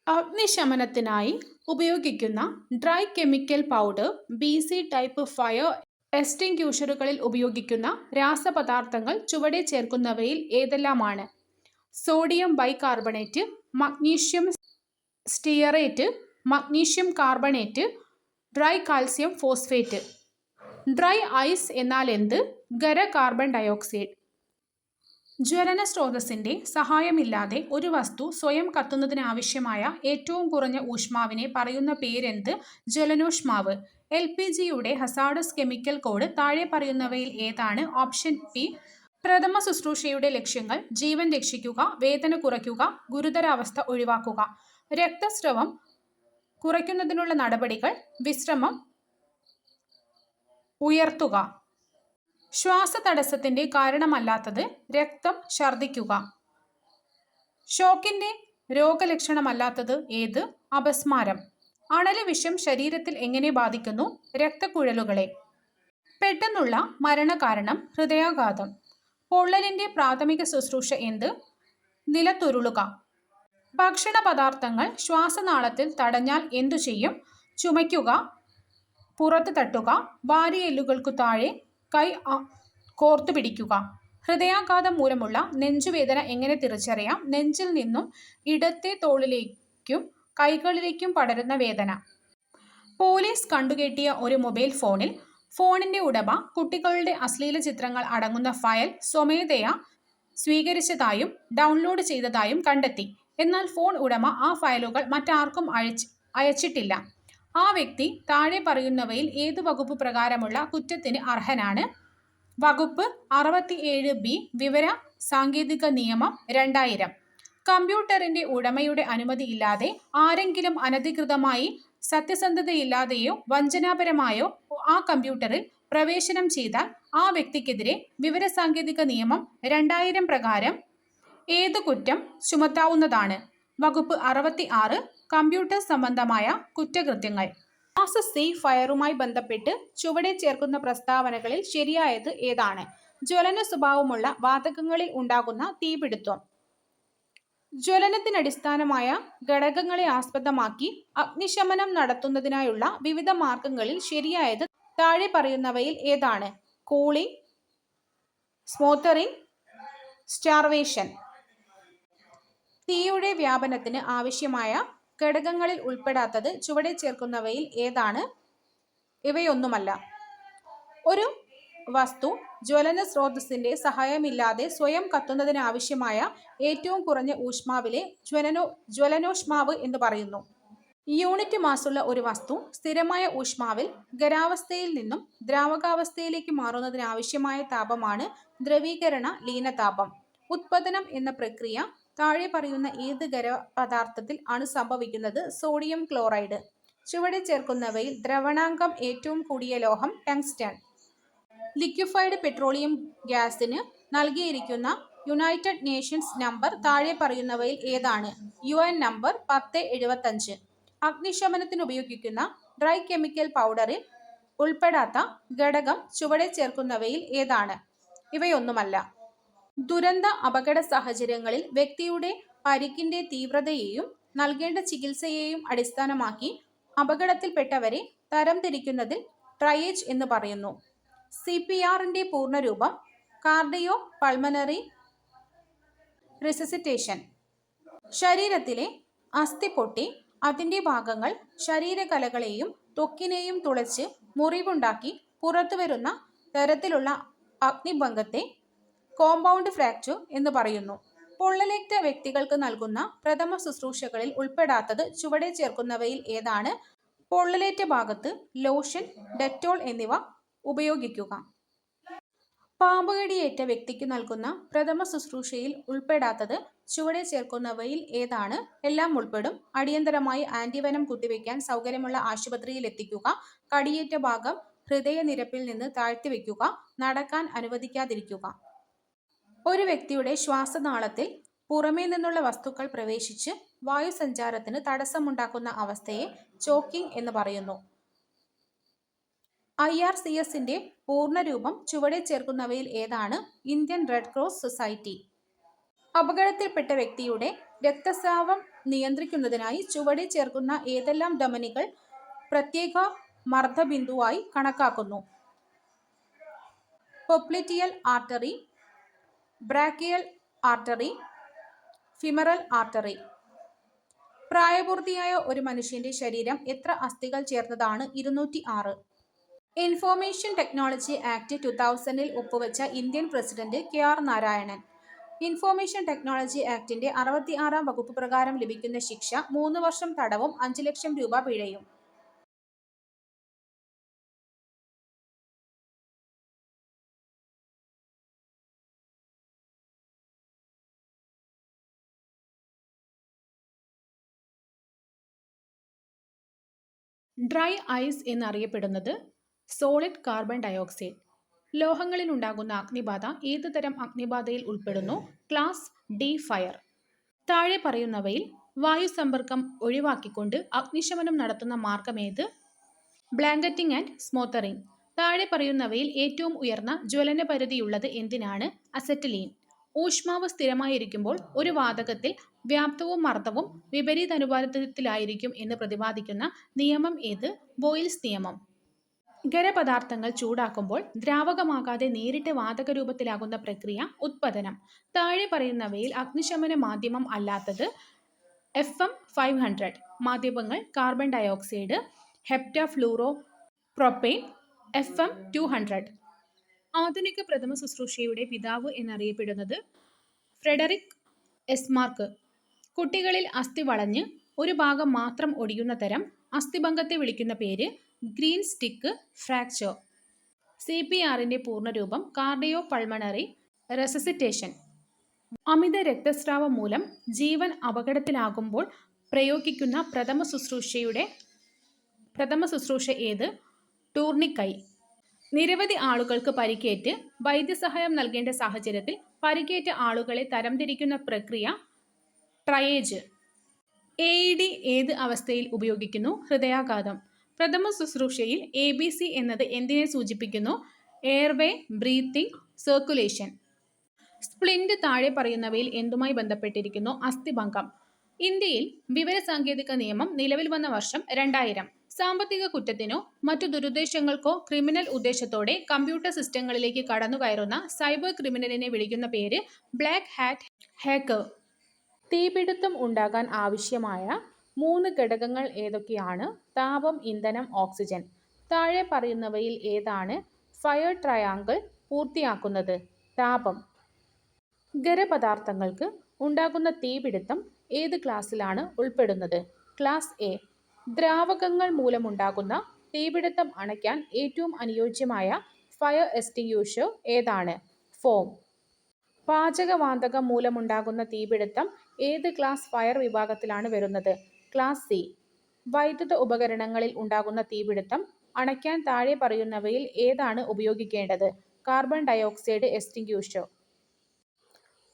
അഗ്നിശമനത്തിനായി ഉപയോഗിക്കുന്ന dry chemical powder, BC type fire എക്സ്റ്റിങ്ക്യൂഷറുകളിൽ ഉപയോഗിക്കുന്ന രാസപദാർത്ഥങ്ങൾ ചുവടെ ചേർക്കുന്നവയിൽ ഏതെല്ലാമാണ്? Sodium bicarbonate, magnesium stearate, magnesium carbonate, dry calcium phosphate. Dry ice എന്നാൽ എന്ത്? ഖര കാർബൺ ഡയോക്സൈഡ്. ജ്വലന സ്രോതസ്സിന്റെ സഹായമില്ലാതെ ഒരു വസ്തു സ്വയം കത്തുന്നതിനാവശ്യമായ ഏറ്റവും കുറഞ്ഞ ഊഷ്മാവിനെ പറയുന്ന പേരെന്ത്? ജ്വലനോഷ്മാവ്. LPGയുടെ ഹസാർഡസ് കെമിക്കൽ കോഡ് താഴെ പറയുന്നവയിൽ ഏതാണ്? Option P. പ്രഥമ ശുശ്രൂഷയുടെ ലക്ഷ്യങ്ങൾ: ജീവൻ രക്ഷിക്കുക, വേദന കുറയ്ക്കുക, ഗുരുതരാവസ്ഥ ഒഴിവാക്കുക. രക്തസ്രവം കുറയ്ക്കുന്നതിനുള്ള നടപടികൾ. വിശ്രമം ഉയർത്തുക. ശ്വാസതടസ്സത്തിന്റെ കാരണമല്ലാത്തത്. രക്തം ഛർദ്ദിക്കുക. ഷോക്കിന്റെ രോഗലക്ഷണമല്ലാത്തത് ഏത്? അപസ്മാരം. അണലി വിഷം ശരീരത്തിൽ എങ്ങനെ ബാധിക്കുന്നു? രക്തക്കുഴലുകളെ. പെട്ടെന്നുള്ള മരണകാരണം ഹൃദയാഘാതം. പൊള്ളലിന്റെ പ്രാഥമിക ശുശ്രൂഷ എന്ത്? നിലത്തുരുളുക. ഭക്ഷണ പദാർത്ഥങ്ങൾ ശ്വാസനാളത്തിൽ തടഞ്ഞാൽ എന്തു ചെയ്യും? ചുമയ്ക്കുക, പുറത്ത് തട്ടുക, വാരിയെല്ലുകൾക്കു താഴെ കൈ കോർത്തു പിടിക്കുക. ഹൃദയാഘാതം മൂലമുള്ള നെഞ്ചുവേദന എങ്ങനെ തിരിച്ചറിയാം? നെഞ്ചിൽ നിന്നും ഇടത്തെ തോളിലേക്കും കൈകളിലേക്കും പടരുന്ന വേദന. പോലീസ് കണ്ടുകെട്ടിയ ഒരു മൊബൈൽ ഫോണിൽ ഫോണിന്റെ ഉടമ കുട്ടികളുടെ അശ്ലീല ചിത്രങ്ങൾ അടങ്ങുന്ന ഫയൽ സ്വമേധയാ സ്വീകരിച്ചതായും ഡൗൺലോഡ് ചെയ്തതായും കണ്ടെത്തി. എന്നാൽ ഫോൺ ഉടമ ആ ഫയലുകൾ മറ്റാർക്കും അയച്ചിട്ടില്ല. ആ വ്യക്തി താഴെ പറയുന്നവയിൽ ഏതു വകുപ്പ് പ്രകാരമുള്ള കുറ്റത്തിന് അർഹനാണ്? വകുപ്പ് 67B വിവര സാങ്കേതിക നിയമം 2000. കമ്പ്യൂട്ടറിന്റെ ഉടമയുടെ അനുമതിയില്ലാതെ ആരെങ്കിലും അനധികൃതമായി സത്യസന്ധതയില്ലാതെയോ വഞ്ചനാപരമായോ ആ കമ്പ്യൂട്ടറിൽ പ്രവേശനം ചെയ്താൽ ആ വ്യക്തിക്കെതിരെ വിവരസാങ്കേതിക നിയമം 2000 പ്രകാരം ഏത് കുറ്റം ചുമത്താവുന്നതാണ്? വകുപ്പ് 66 കമ്പ്യൂട്ടർ സംബന്ധമായ കുറ്റകൃത്യങ്ങൾ. ക്ലാസ് സി ഫയറുമായി ബന്ധപ്പെട്ട് ചുവടെ ചേർക്കുന്ന പ്രസ്താവനകളിൽ ശരിയായത് ഏതാണ്? ജ്വലന സ്വഭാവമുള്ള വാതകങ്ങളിൽ ഉണ്ടാകുന്ന തീപിടുത്തം. ജ്വലനത്തിനടിസ്ഥാനമായ ഘടകങ്ങളെ ആസ്പദമാക്കി അഗ്നിശമനം നടത്തുന്നതിനായുള്ള വിവിധ മാർഗങ്ങളിൽ ശരിയായത് താഴെ പറയുന്നവയിൽ ഏതാണ്? Cooling, smothering, starvation. തീയുടെ വ്യാപനത്തിന് ആവശ്യമായ ഘടകങ്ങളിൽ ഉൾപ്പെടാത്തത് ചുവടെ ചേർക്കുന്നവയിൽ ഏതാണ്? ഇവയൊന്നുമല്ല. ഒരു വസ്തു ജ്വലന സ്രോതസ്സിന്റെ സഹായമില്ലാതെ സ്വയം കത്തുന്നതിനാവശ്യമായ ഏറ്റവും കുറഞ്ഞ ഊഷ്മാവിലെ ജ്വലനോഷ്മാവ് എന്ന് പറയുന്നു. യൂണിറ്റ് മാസുള്ള ഒരു വസ്തു സ്ഥിരമായ ഊഷ്മാവിൽ ഖരാവസ്ഥയിൽ നിന്നും ദ്രാവകാവസ്ഥയിലേക്ക് മാറുന്നതിനാവശ്യമായ താപമാണ് ദ്രവീകരണ ലീനതാപം. ഉത്പതനം എന്ന പ്രക്രിയ താഴെ പറയുന്ന ഏത് ഖരപദാർത്ഥത്തിൽ ആണ് സംഭവിക്കുന്നത്? Sodium chloride. ചുവടെ ചേർക്കുന്നവയിൽ ദ്രവണാങ്കം ഏറ്റവും കൂടിയ ലോഹം ടങ്സ്റ്റൺ. ലിക്വിഫൈഡ് പെട്രോളിയം ഗ്യാസിന് നൽകിയിരിക്കുന്ന യുണൈറ്റഡ് നേഷൻസ് നമ്പർ താഴെ പറയുന്നവയിൽ ഏതാണ്? UN number 1075. അഗ്നിശമനത്തിനുപയോഗിക്കുന്ന ഡ്രൈ കെമിക്കൽ പൗഡറിൽ ഉൾപ്പെടാത്ത ഘടകം ചുവടെ ചേർക്കുന്നവയിൽ ഏതാണ്? ഇവയൊന്നുമല്ല. ദുരന്ത അപകട സാഹചര്യങ്ങളിൽ വ്യക്തിയുടെ പരിക്കിന്റെ തീവ്രതയെയും നൽകേണ്ട ചികിത്സയെയും അടിസ്ഥാനമാക്കി അപകടത്തിൽപ്പെട്ടവരെ തരംതിരിക്കുന്നതിൽ ട്രയേജ് എന്ന് പറയുന്നു. CPRന്റെ പൂർണ്ണരൂപം കാർഡിയോ പൾമനറി റിസസിറ്റേഷൻ. ശരീരത്തിലെ അസ്ഥി പൊട്ടി അതിന്റെ ഭാഗങ്ങൾ ശരീരകലകളെയും ത്വക്കിനെയും തുളച്ച് മുറിവുണ്ടാക്കി പുറത്തുവരുന്ന തരത്തിലുള്ള അഗ്നിഭംഗത്തെ കോമ്പൗണ്ട് ഫ്രാക്ചർ എന്ന് പറയുന്നു. പൊള്ളലേറ്റ വ്യക്തികൾക്ക് നൽകുന്ന പ്രഥമ ശുശ്രൂഷകളിൽ ഉൾപ്പെടാത്തത് ചുവടെ ചേർക്കുന്നവയിൽ ഏതാണ്? പൊള്ളലേറ്റ ഭാഗത്ത് ലോഷൻ, ഡെറ്റോൾ എന്നിവ ഉപയോഗിക്കുക. പാമ്പുകടിയേറ്റ വ്യക്തിക്ക് നൽകുന്ന പ്രഥമ ശുശ്രൂഷയിൽ ഉൾപ്പെടാത്തത് ചുവടെ ചേർക്കുന്നവയിൽ ഏതാണ്? എല്ലാം ഉൾപ്പെടും. അടിയന്തരമായി ആന്റിവെനം കുത്തിവയ്ക്കാൻ സൗകര്യമുള്ള ആശുപത്രിയിൽ എത്തിക്കുക. കടിയേറ്റ ഭാഗം ഹൃദയനിരപ്പിൽ നിന്ന് താഴ്ത്തിവെക്കുക. നടക്കാൻ അനുവദിക്കാതിരിക്കുക. ഒരു വ്യക്തിയുടെ ശ്വാസനാളത്തിൽ പുറമേ നിന്നുള്ള വസ്തുക്കൾ പ്രവേശിച്ച് വായുസഞ്ചാരത്തിന് തടസ്സമുണ്ടാക്കുന്ന അവസ്ഥയെ ചോക്കിംഗ് എന്ന് പറയുന്നു. IRCSന്റെ പൂർണ്ണരൂപം ചുവടെ ചേർക്കുന്നവയിൽ ഏതാണ്? Indian red cross society. അപകടത്തിൽപ്പെട്ട വ്യക്തിയുടെ രക്തസ്രാവം നിയന്ത്രിക്കുന്നതിനായി ചുവടെ ചേർക്കുന്ന ഏതെല്ലാം ധമനികൾ പ്രത്യേക മർദ്ദബിന്ദുവായി കണക്കാക്കുന്നു? Popliteal artery, brachial artery, femoral artery. പ്രായപൂർത്തിയായ ഒരു മനുഷ്യന്റെ ശരീരം എത്ര അസ്ഥികൾ ചേർന്നതാണ്? 206. ഇൻഫർമേഷൻ ടെക്നോളജി ആക്ട് 2000 ഒപ്പുവെച്ച Indian president KR Narayanan. Information technology ആക്ടിന്റെ 66 വകുപ്പ് പ്രകാരം ലഭിക്കുന്ന ശിക്ഷ 3 വർഷം തടവും 5 ലക്ഷം രൂപ പിഴയും. ഡ്രൈ ഐസ് എന്നറിയപ്പെടുന്നത് സോളിഡ് കാർബൺ ഡയോക്സൈഡ്. ലോഹങ്ങളിൽ ഉണ്ടാകുന്ന അഗ്നിബാധ ഏത് തരം അഗ്നിബാധയിൽ ഉൾപ്പെടുന്നു? Class D fire. താഴെ പറയുന്നവയിൽ വായുസമ്പർക്കം ഒഴിവാക്കിക്കൊണ്ട് അഗ്നിശമനം നടത്തുന്ന മാർഗമേത്? Blanketing and സ്മോത്തറിംഗ്. താഴെ പറയുന്നവയിൽ ഏറ്റവും ഉയർന്ന ജ്വലനപരിധിയുള്ളത് എന്തിനാണ്? അസറ്റിലീൻ. ഊഷ്മാവ് സ്ഥിരമായിരിക്കുമ്പോൾ ഒരു വാതകത്തിൽ വ്യാപ്തവും മർദ്ദവും വിപരീതാനുപാതത്തിലായിരിക്കും എന്ന് പ്രതിപാദിക്കുന്ന നിയമം ഏത്? ബോയിൽസ് നിയമം. ഖരപദാർത്ഥങ്ങൾ ചൂടാക്കുമ്പോൾ ദ്രാവകമാകാതെ നേരിട്ട് വാതകരൂപത്തിലാകുന്ന പ്രക്രിയ ഉത്പതനം. താഴെ പറയുന്നവയിൽ അഗ്നിശമന മാധ്യമം അല്ലാത്തത്? FM500. മാധ്യമങ്ങൾ കാർബൺ ഡയോക്സൈഡ്, ഹെപ്റ്റഫ്ലൂറോ പ്രൊപ്പൈൻ, FM200. ആധുനിക പ്രഥമ ശുശ്രൂഷയുടെ പിതാവ് എന്നറിയപ്പെടുന്നത് ഫ്രെഡറിക് എസ്മാർക്ക്. കുട്ടികളിൽ അസ്ഥി വളഞ്ഞ് ഒരു ഭാഗം മാത്രം ഒടിയുന്ന തരം അസ്ഥിഭംഗത്തെ വിളിക്കുന്ന പേര്? Green stick fracture. CPRന്റെ പൂർണ്ണരൂപം കാർഡിയോ പൾമണറി റെസസിറ്റേഷൻ. അമിത രക്തസ്രാവം മൂലം ജീവൻ അപകടത്തിലാകുമ്പോൾ പ്രയോഗിക്കുന്ന പ്രഥമ ശുശ്രൂഷ ഏത്? ടൂർണിക്കൈ. നിരവധി ആളുകൾക്ക് പരിക്കേറ്റ് വൈദ്യസഹായം നൽകേണ്ട സാഹചര്യത്തിൽ പരിക്കേറ്റ ആളുകളെ തരംതിരിക്കുന്ന പ്രക്രിയ ട്രയേജ്. AED ഏത് അവസ്ഥയിൽ ഉപയോഗിക്കുന്നു? ഹൃദയാഘാതം. പ്രഥമ ശുശ്രൂഷയിൽ ABC എന്നത് എന്തിനെ സൂചിപ്പിക്കുന്നു? Airway, breathing, circulation. സ്പ്ലിന്റ് താഴെ പറയുന്നവയിൽ എന്തുമായി ബന്ധപ്പെട്ടിരിക്കുന്നു? അസ്ഥിഭംഗം. ഇന്ത്യയിൽ വിവരസാങ്കേതിക നിയമം നിലവിൽ വന്ന വർഷം 2000. സാമ്പത്തിക കുറ്റത്തിനോ മറ്റു ദുരുദ്ദേശങ്ങൾക്കോ ക്രിമിനൽ ഉദ്ദേശത്തോടെ കമ്പ്യൂട്ടർ സിസ്റ്റങ്ങളിലേക്ക് കടന്നുകയറുന്ന സൈബർ ക്രിമിനലിനെ വിളിക്കുന്ന പേര്? Black hat hacker. തീപിടുത്തം ഉണ്ടാകാൻ ആവശ്യമായ 3 ഘടകങ്ങൾ ഏതൊക്കെയാണ്? താപം, ഇന്ധനം, ഓക്സിജൻ. താഴെ പറയുന്നവയിൽ ഏതാണ് ഫയർ ട്രയാങ്കിൾ പൂർത്തിയാക്കുന്നത്? താപം. ഖരപദാർത്ഥങ്ങൾക്ക് ഉണ്ടാകുന്ന തീപിടുത്തം ഏത് ക്ലാസ്സിലാണ് ഉൾപ്പെടുന്നത്? Class A. ദ്രാവകങ്ങൾ മൂലമുണ്ടാകുന്ന തീപിടുത്തം അണയ്ക്കാൻ ഏറ്റവും അനുയോജ്യമായ ഫയർ എക്സ്റ്റിങ്ക്വിഷർ ഏതാണ്? ഫോം. പാചകവാതകം മൂലമുണ്ടാകുന്ന തീപിടുത്തം ഏത് ക്ലാസ് ഫയർ വിഭാഗത്തിലാണ് വരുന്നത്? Class C. വൈദ്യുത ഉപകരണങ്ങളിൽ ഉണ്ടാകുന്ന തീപിടുത്തം അണയ്ക്കാൻ താഴെ പറയുന്നവയിൽ ഏതാണ് ഉപയോഗിക്കേണ്ടത്? Carbon dioxide extinguisher.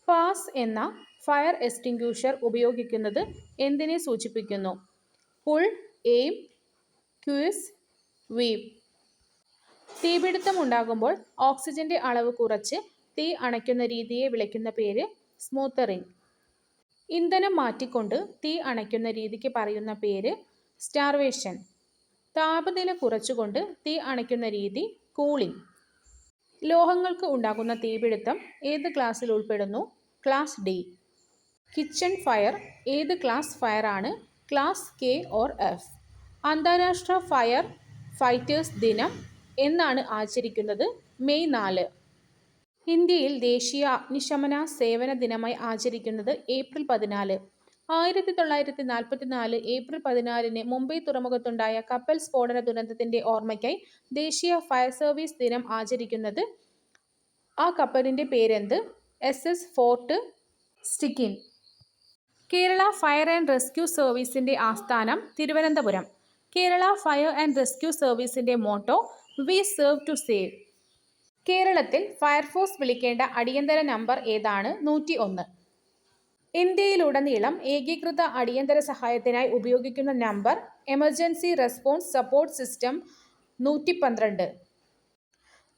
പാസ് എന്ന ഫയർ എക്സ്റ്റിങ്ക്വിഷർ ഉപയോഗിക്കുന്നത് എന്തിനെ സൂചിപ്പിക്കുന്നു? പുൾ, എയിം, ക്വിസ്, വീവ്. തീപിടുത്തം ഉണ്ടാകുമ്പോൾ ഓക്സിജന്റെ അളവ് കുറച്ച് തീ അണയ്ക്കുന്ന രീതിയെ വിളിക്കുന്ന പേര്? സ്മൂത്തറിംഗ്. ഇന്ധനം മാറ്റിക്കൊണ്ട് തീ അണയ്ക്കുന്ന രീതിക്ക് പറയുന്ന പേര്? സ്റ്റാർവേഷൻ. താപനില കുറച്ചുകൊണ്ട് തീ അണയ്ക്കുന്ന രീതി? കൂളിംഗ്. ലോഹങ്ങൾക്ക് ഉണ്ടാകുന്ന തീപിടുത്തം ഏത് ക്ലാസ്സിൽ ഉൾപ്പെടുന്നു? Class D. കിച്ചൺ ഫയർ ഏത് ക്ലാസ് ഫയർ ആണ്? Class K or F. അന്താരാഷ്ട്ര ഫയർ ഫൈറ്റേഴ്സ് ദിനം എന്നാണ് ആചരിക്കുന്നത്? മെയ് 4. ഇന്ത്യയിൽ ദേശീയ അഗ്നിശമന സേവന ദിനമായി ആചരിക്കുന്നത് ഏപ്രിൽ 14. 1944 ഏപ്രിൽ 14 മുംബൈ തുറമുഖത്തുണ്ടായ കപ്പൽ സ്ഫോടന ദുരന്തത്തിന്റെ ഓർമ്മയ്ക്കായി ദേശീയ ഫയർ സർവീസ് ദിനം ആചരിക്കുന്നത്? ആ കപ്പലിന്റെ പേരെന്ത്? SS fort Stikine. Kerala fire and rescue സർവീസിന്റെ ആസ്ഥാനം Thiruvananthapuram. Kerala fire and rescue സർവീസിന്റെ motto? We serve to save. കേരളത്തിൽ ഫയർഫോഴ്സ് വിളിക്കേണ്ട അടിയന്തര നമ്പർ ഏതാണ്? 101. ഇന്ത്യയിലുടനീളം ഏകീകൃത അടിയന്തര സഹായത്തിനായി ഉപയോഗിക്കുന്ന number? Emergency response support system 112.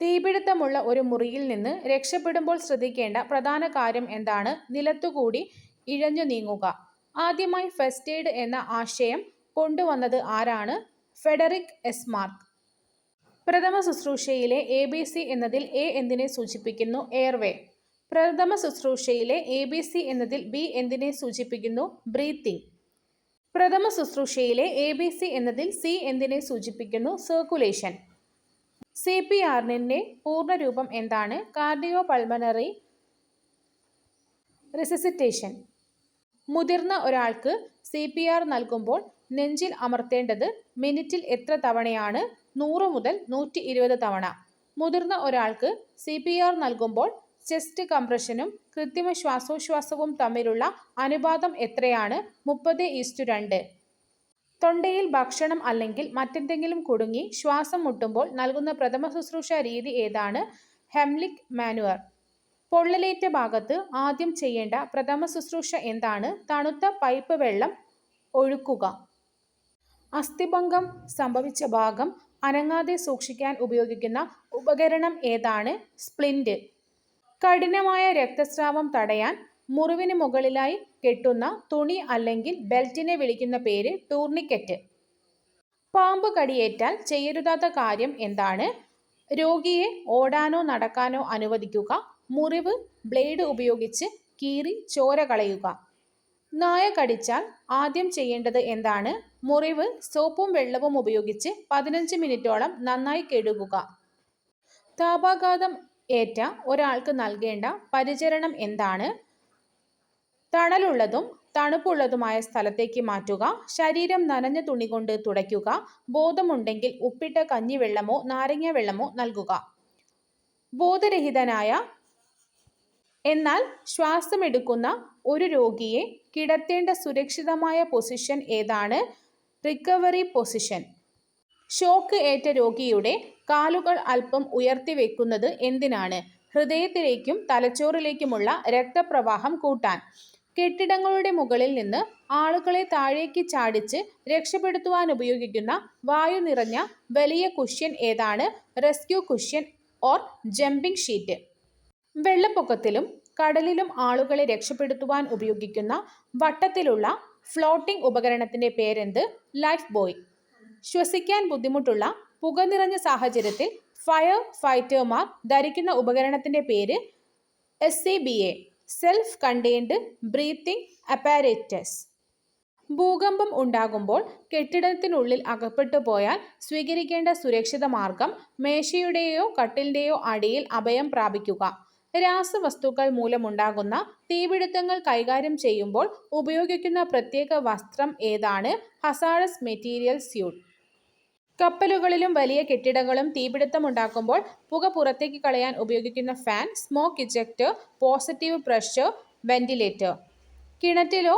തീപിടുത്തമുള്ള ഒരു മുറിയിൽ നിന്ന് രക്ഷപ്പെടുമ്പോൾ ശ്രദ്ധിക്കേണ്ട പ്രധാന കാര്യം എന്താണ്? നിലത്തുകൂടി ഇഴഞ്ഞു നീങ്ങുക. ആദ്യമായി ഫസ്റ്റ് എയ്ഡ് എന്ന ആശയം കൊണ്ടുവന്നത് ആരാണ്? ഫ്രെഡറിക് എസ്മാർക്ക്. പ്രഥമ ശുശ്രൂഷയിലെ ABC എന്നതിൽ A എന്തിനെ സൂചിപ്പിക്കുന്നു? എയർവേ. പ്രഥമ ശുശ്രൂഷയിലെ ABC എന്നതിൽ B എന്തിനെ സൂചിപ്പിക്കുന്നു? ബ്രീത്തിങ്. പ്രഥമ ശുശ്രൂഷയിലെ ABC എന്നതിൽ C എന്തിനെ സൂചിപ്പിക്കുന്നു? സർക്കുലേഷൻ. CPRന്റെ പൂർണ്ണരൂപം എന്താണ്? Cardio pulmonary resuscitation. മുതിർന്ന ഒരാൾക്ക് CPR നൽകുമ്പോൾ നെഞ്ചിൽ അമർത്തേണ്ടത് മിനിറ്റിൽ എത്ര തവണയാണ്? 100 മുതൽ 120 തവണ. മുതിർന്ന ഒരാൾക്ക് CPR നൽകുമ്പോൾ ചെസ്റ്റ് കംപ്രഷനും കൃത്രിമ ശ്വാസോച്ഛ്വാസവും തമ്മിലുള്ള അനുപാതം എത്രയാണ്? 30:2. തൊണ്ടയിൽ ഭക്ഷണം അല്ലെങ്കിൽ മറ്റെന്തെങ്കിലും കുടുങ്ങി ശ്വാസം മുട്ടുമ്പോൾ നൽകുന്ന പ്രഥമ ശുശ്രൂഷ രീതി ഏതാണ്? ഹെംലിക് മാനുവർ. പൊള്ളലേറ്റ ഭാഗത്ത് ആദ്യം ചെയ്യേണ്ട പ്രഥമ ശുശ്രൂഷ എന്താണ്? തണുത്ത പൈപ്പ് വെള്ളം ഒഴുക്കുക. അസ്ഥിഭംഗം സംഭവിച്ച ഭാഗം അനങ്ങാതെ സൂക്ഷിക്കാൻ ഉപയോഗിക്കുന്ന ഉപകരണം ഏതാണ്? സ്പ്ലിന്റ്. കഠിനമായ രക്തസ്രാവം തടയാൻ മുറിവിന് മുകളിലായി കെട്ടുന്ന തുണി അല്ലെങ്കിൽ ബെൽറ്റിനെ വിളിക്കുന്ന പേര് ടൂർണിക്കറ്റ്. പാമ്പ് കടിയേറ്റാൽ ചെയ്യരുതാത്ത കാര്യം എന്താണ്? രോഗിയെ ഓടാനോ നടക്കാനോ അനുവദിക്കുക. മുറിവ് ബ്ലേഡ് ഉപയോഗിച്ച് കീറി ചോര കളയുക. നായ കടിച്ചാൽ ആദ്യം ചെയ്യേണ്ടത് എന്താണ്? മുറിവ് സോപ്പും വെള്ളവും ഉപയോഗിച്ച് 15 മിനിറ്റോളം നന്നായി കഴുകുക. താപാഘാതം ഏറ്റ ഒരാൾക്ക് നൽകേണ്ട പരിചരണം എന്താണ്? തണലുള്ളതും തണുപ്പുള്ളതുമായ സ്ഥലത്തേക്ക് മാറ്റുക. ശരീരം നനഞ്ഞ തുണി കൊണ്ട് തുടയ്ക്കുക. ബോധമുണ്ടെങ്കിൽ ഉപ്പിട്ട കഞ്ഞിവെള്ളമോ നാരങ്ങ വെള്ളമോ നൽകുക. ബോധരഹിതനായ എന്നാൽ ശ്വാസമെടുക്കുന്ന ഒരു രോഗിയെ കിടത്തേണ്ട സുരക്ഷിതമായ പൊസിഷൻ ഏതാണ്? Recovery position. ഷോക്ക് ഏറ്റ രോഗിയുടെ കാലുകൾ അല്പം ഉയർത്തി വെക്കുന്നത് എന്തിനാണ്? ഹൃദയത്തിലേക്കും തലച്ചോറിലേക്കുമുള്ള രക്തപ്രവാഹം കൂട്ടാൻ. കെട്ടിടങ്ങളുടെ മുകളിൽ നിന്ന് ആളുകളെ താഴേക്ക് ചാടിച്ച് രക്ഷപ്പെടുത്തുവാൻ ഉപയോഗിക്കുന്ന വായു നിറഞ്ഞ വലിയ കുഷ്യൻ ഏതാണ്? Rescue cushion or jumping sheet. വെള്ളപ്പൊക്കത്തിലും കടലിലും ആളുകളെ രക്ഷപ്പെടുത്തുവാൻ ഉപയോഗിക്കുന്ന വട്ടത്തിലുള്ള ഫ്ലോട്ടിംഗ് ഉപകരണത്തിന്റെ പേരെന്ത്? Life buoy. ശ്വസിക്കാൻ ബുദ്ധിമുട്ടുള്ള പുക നിറഞ്ഞ സാഹചര്യത്തിൽ ഫയർ ഫൈറ്റർമാർ ധരിക്കുന്ന ഉപകരണത്തിന്റെ പേര് SCBA, self contained breathing apparatus. ഭൂകമ്പം ഉണ്ടാകുമ്പോൾ കെട്ടിടത്തിനുള്ളിൽ അകപ്പെട്ടു പോയാൽ സ്വീകരിക്കേണ്ട സുരക്ഷിത മാർഗം മേശയുടെയോ കട്ടിലിന്റെയോ അടിയിൽ അഭയം പ്രാപിക്കുക. രാസവസ്തുക്കൾ മൂലമുണ്ടാകുന്ന തീപിടുത്തങ്ങൾ കൈകാര്യം ചെയ്യുമ്പോൾ ഉപയോഗിക്കുന്ന പ്രത്യേക വസ്ത്രം ഏതാണ്? Hazardous material suit. കപ്പലുകളിലും വലിയ കെട്ടിടങ്ങളും തീപിടുത്തമുണ്ടാക്കുമ്പോൾ പുക പുറത്തേക്ക് കളയാൻ ഉപയോഗിക്കുന്ന fan smoke ejector, positive pressure ventilator. കിണറ്റിലോ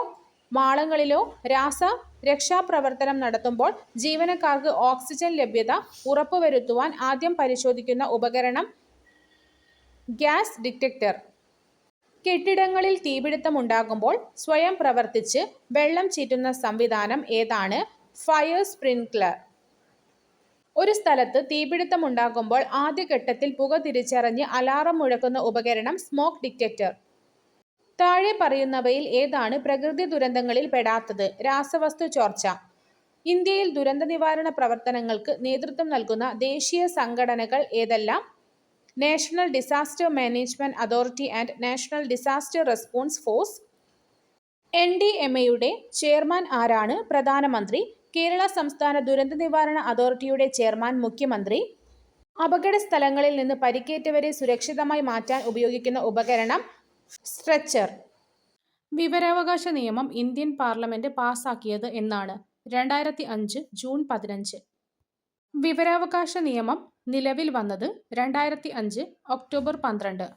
മാളങ്ങളിലോ രക്ഷാപ്രവർത്തനം നടത്തുമ്പോൾ ജീവനക്കാർക്ക് ഓക്സിജൻ ലഭ്യത ഉറപ്പുവരുത്തുവാൻ ആദ്യം പരിശോധിക്കുന്ന ഉപകരണം ഗ്യാസ് ഡിറ്റക്ടർ. കെട്ടിടങ്ങളിൽ തീപിടുത്തമുണ്ടാകുമ്പോൾ സ്വയം പ്രവർത്തിച്ച് വെള്ളം ചീറ്റുന്ന സംവിധാനം ഏതാണ്? Fire Sprinklr. ഒരു സ്ഥലത്ത് തീപിടുത്തമുണ്ടാകുമ്പോൾ ആദ്യഘട്ടത്തിൽ പുക തിരിച്ചറിഞ്ഞ് അലാറം മുഴക്കുന്ന ഉപകരണം സ്മോക്ക് ഡിറ്റക്ടർ. താഴെ പറയുന്നവയിൽ ഏതാണ് പ്രകൃതി ദുരന്തങ്ങളിൽ പെടാത്തത്? രാസവസ്തു ചോർച്ച. ഇന്ത്യയിൽ ദുരന്ത നിവാരണ പ്രവർത്തനങ്ങൾക്ക് നേതൃത്വം നൽകുന്ന ദേശീയ സംഘടനകൾ ഏതെല്ലാം? National disaster management authority and national disaster response force. NDMAയുടെ ചെയർമാൻ ആരാണ്? പ്രധാനമന്ത്രി. കേരള സംസ്ഥാന ദുരന്ത നിവാരണ അതോറിറ്റിയുടെ ചെയർമാൻ മുഖ്യമന്ത്രി. അപകട സ്ഥലങ്ങളിൽ നിന്ന് പരിക്കേറ്റവരെ സുരക്ഷിതമായി മാറ്റാൻ ഉപയോഗിക്കുന്ന ഉപകരണം സ്ട്രെച്ചർ. വിവരാവകാശ നിയമം ഇന്ത്യൻ പാർലമെന്റ് പാസാക്കിയത് എന്നാണ്? 2005 ജൂൺ 15. വിവരാവകാശ നിയമം നിലവിൽ വന്നത് 2005 ഒക്ടോബർ 12.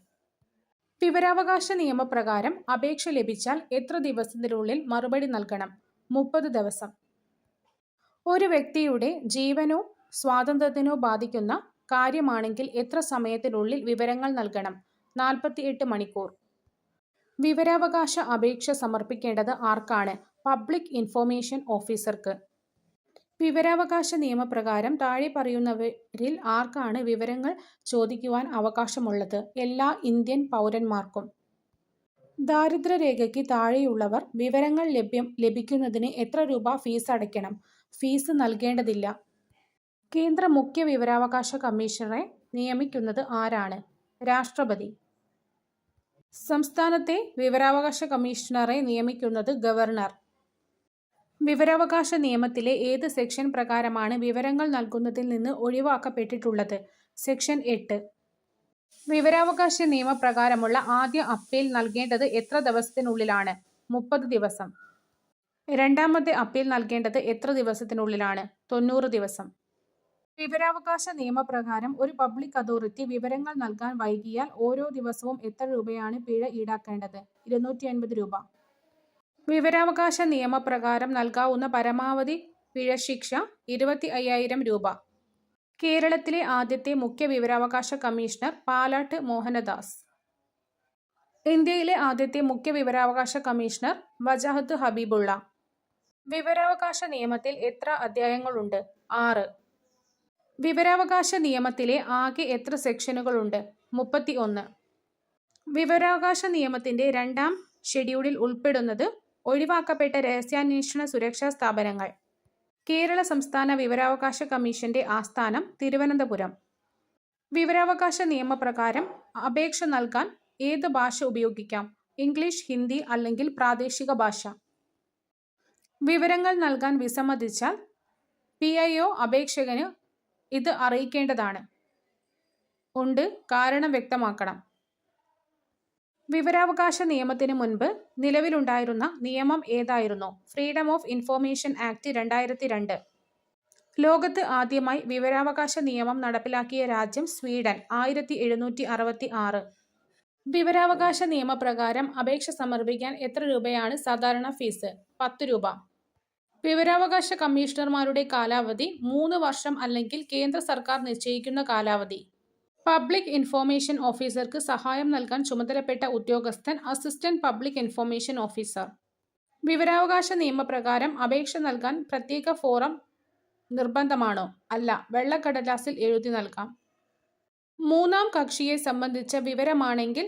വിവരാവകാശ നിയമപ്രകാരം അപേക്ഷ ലഭിച്ചാൽ എത്ര ദിവസത്തിനുള്ളിൽ മറുപടി നൽകണം? 30 ദിവസം. ഒരു വ്യക്തിയുടെ ജീവനോ സ്വാതന്ത്ര്യത്തിനോ ബാധിക്കുന്ന കാര്യമാണെങ്കിൽ എത്ര സമയത്തിനുള്ളിൽ വിവരങ്ങൾ നൽകണം? 48 മണിക്കൂർ. വിവരാവകാശ അപേക്ഷ സമർപ്പിക്കേണ്ടത് ആർക്കാണ്? പബ്ലിക് ഇൻഫർമേഷൻ ഓഫീസർക്ക്. വിവരാവകാശ നിയമപ്രകാരം താഴെ പറയുന്നവരിൽ ആർക്കാണ് വിവരങ്ങൾ ചോദിക്കുവാൻ അവകാശമുള്ളത്? എല്ലാ ഇന്ത്യൻ പൗരന്മാർക്കും. ദാരിദ്ര്യരേഖയ്ക്ക് താഴെയുള്ളവർ വിവരങ്ങൾ ലഭിക്കുന്നതിന് എത്ര രൂപ ഫീസ് അടയ്ക്കണം? ഫീസ് നൽകേണ്ടതില്ല. കേന്ദ്ര മുഖ്യ വിവരാവകാശ കമ്മീഷണറെ നിയമിക്കുന്നത് ആരാണ്? രാഷ്ട്രപതി. സംസ്ഥാനത്തെ വിവരാവകാശ കമ്മീഷണറെ നിയമിക്കുന്നത് ഗവർണർ. വിവരാവകാശ നിയമത്തിലെ ഏത് സെക്ഷൻ പ്രകാരമാണ് വിവരങ്ങൾ നൽകുന്നതിൽ നിന്ന് ഒഴിവാക്കപ്പെട്ടിട്ടുള്ളത്? സെക്ഷൻ 8. വിവരാവകാശ നിയമപ്രകാരമുള്ള ആദ്യ അപ്പീൽ നൽകേണ്ടത് എത്ര ദിവസത്തിനുള്ളിലാണ്? 30 ദിവസം. രണ്ടാമത്തെ അപ്പീൽ നൽകേണ്ടത് എത്ര ദിവസത്തിനുള്ളിലാണ്? 90 ദിവസം. വിവരാവകാശ നിയമപ്രകാരം ഒരു പബ്ലിക് അതോറിറ്റി വിവരങ്ങൾ നൽകാൻ വൈകിയാൽ ഓരോ ദിവസവും എത്ര രൂപയാണ് പിഴ ഈടാക്കേണ്ടത്? 250 രൂപ. വിവരാവകാശ നിയമപ്രകാരം നൽകാവുന്ന പരമാവധി പിഴശിക്ഷ 25,000 രൂപ. കേരളത്തിലെ ആദ്യത്തെ മുഖ്യ വിവരാവകാശ കമ്മീഷണർ പാലാട്ട് മോഹനദാസ്. ഇന്ത്യയിലെ ആദ്യത്തെ മുഖ്യ വിവരാവകാശ കമ്മീഷണർ വജാഹത്ത് ഹബീബുള്ള. വിവരാവകാശ നിയമത്തിൽ എത്ര അധ്യായങ്ങളുണ്ട്? 6. വിവരാവകാശ നിയമത്തിലെ ആകെ എത്ര സെക്ഷനുകളുണ്ട്? 31. വിവരാവകാശ നിയമത്തിന്റെ 2-ാം ഷെഡ്യൂളിൽ ഉൾപ്പെടുന്നത് ഒഴിവാക്കപ്പെട്ട രഹസ്യാന്വേഷണ സുരക്ഷാ സ്ഥാപനങ്ങൾ. കേരള സംസ്ഥാന വിവരാവകാശ കമ്മീഷന്റെ ആസ്ഥാനം തിരുവനന്തപുരം. വിവരാവകാശ നിയമപ്രകാരം അപേക്ഷ നൽകാൻ ഏത് ഭാഷ ഉപയോഗിക്കാം? ഇംഗ്ലീഷ്, ഹിന്ദി അല്ലെങ്കിൽ പ്രാദേശിക ഭാഷ. വിവരങ്ങൾ നൽകാൻ വിസമ്മതിച്ചാൽ PIO അപേക്ഷകന് ഇത് അറിയിക്കേണ്ടതാണ്. ഉണ്ട്, കാരണം വ്യക്തമാക്കണം. വിവരാവകാശ നിയമത്തിന് മുൻപ് നിലവിലുണ്ടായിരുന്ന നിയമം ഏതായിരുന്നു? Freedom of information act 2002. ലോകത്ത് ആദ്യമായി വിവരാവകാശ നിയമം നടപ്പിലാക്കിയ രാജ്യം സ്വീഡൻ 1766. വിവരാവകാശ നിയമപ്രകാരം അപേക്ഷ സമർപ്പിക്കാൻ എത്ര രൂപയാണ് സാധാരണ ഫീസ്? 10 രൂപ. വിവരാവകാശ കമ്മീഷണർമാരുടെ കാലാവധി 3 വർഷം അല്ലെങ്കിൽ കേന്ദ്ര സർക്കാർ നിശ്ചയിക്കുന്ന കാലാവധി. പബ്ലിക് ഇൻഫോർമേഷൻ ഓഫീസർക്ക് സഹായം നൽകാൻ ചുമതലപ്പെട്ട ഉദ്യോഗസ്ഥൻ അസിസ്റ്റന്റ് പബ്ലിക് ഇൻഫോർമേഷൻ ഓഫീസർ. വിവരാവകാശ നിയമപ്രകാരം അപേക്ഷ നൽകാൻ പ്രത്യേക ഫോറം നിർബന്ധമാണോ? അല്ല, വെള്ളക്കടലാസിൽ എഴുതി നൽകാം. 3-ാം കക്ഷിയെ സംബന്ധിച്ച വിവരമാണെങ്കിൽ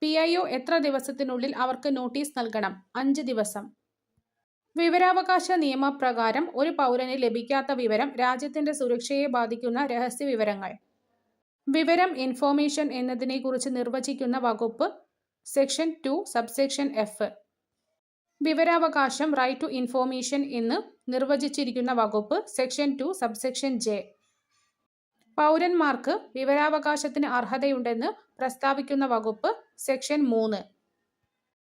PIO എത്ര ദിവസത്തിനുള്ളിൽ അവർക്ക് നോട്ടീസ് നൽകണം? 5 ദിവസം. വിവരാവകാശ നിയമപ്രകാരം ഒരു പൗരന് ലഭിക്കാത്ത വിവരം രാജ്യത്തിന്റെ സുരക്ഷയെ ബാധിക്കുന്ന രഹസ്യ വിവരങ്ങൾ. വിവരം, ഇൻഫോർമേഷൻ എന്നതിനെക്കുറിച്ച് നിർവചിക്കുന്ന വകുപ്പ് സെക്ഷൻ 2 സബ്സെക്ഷൻ F. വിവരാവകാശം റൈറ്റ് ടു ഇൻഫോർമേഷൻ എന്ന് നിർവചിച്ചിരിക്കുന്ന വകുപ്പ് സെക്ഷൻ 2 സബ്സെക്ഷൻ J. പൗരന്മാർക്ക് വിവരാവകാശത്തിന് അർഹതയുണ്ടെന്ന് പ്രസ്താവിക്കുന്ന വകുപ്പ് സെക്ഷൻ 3.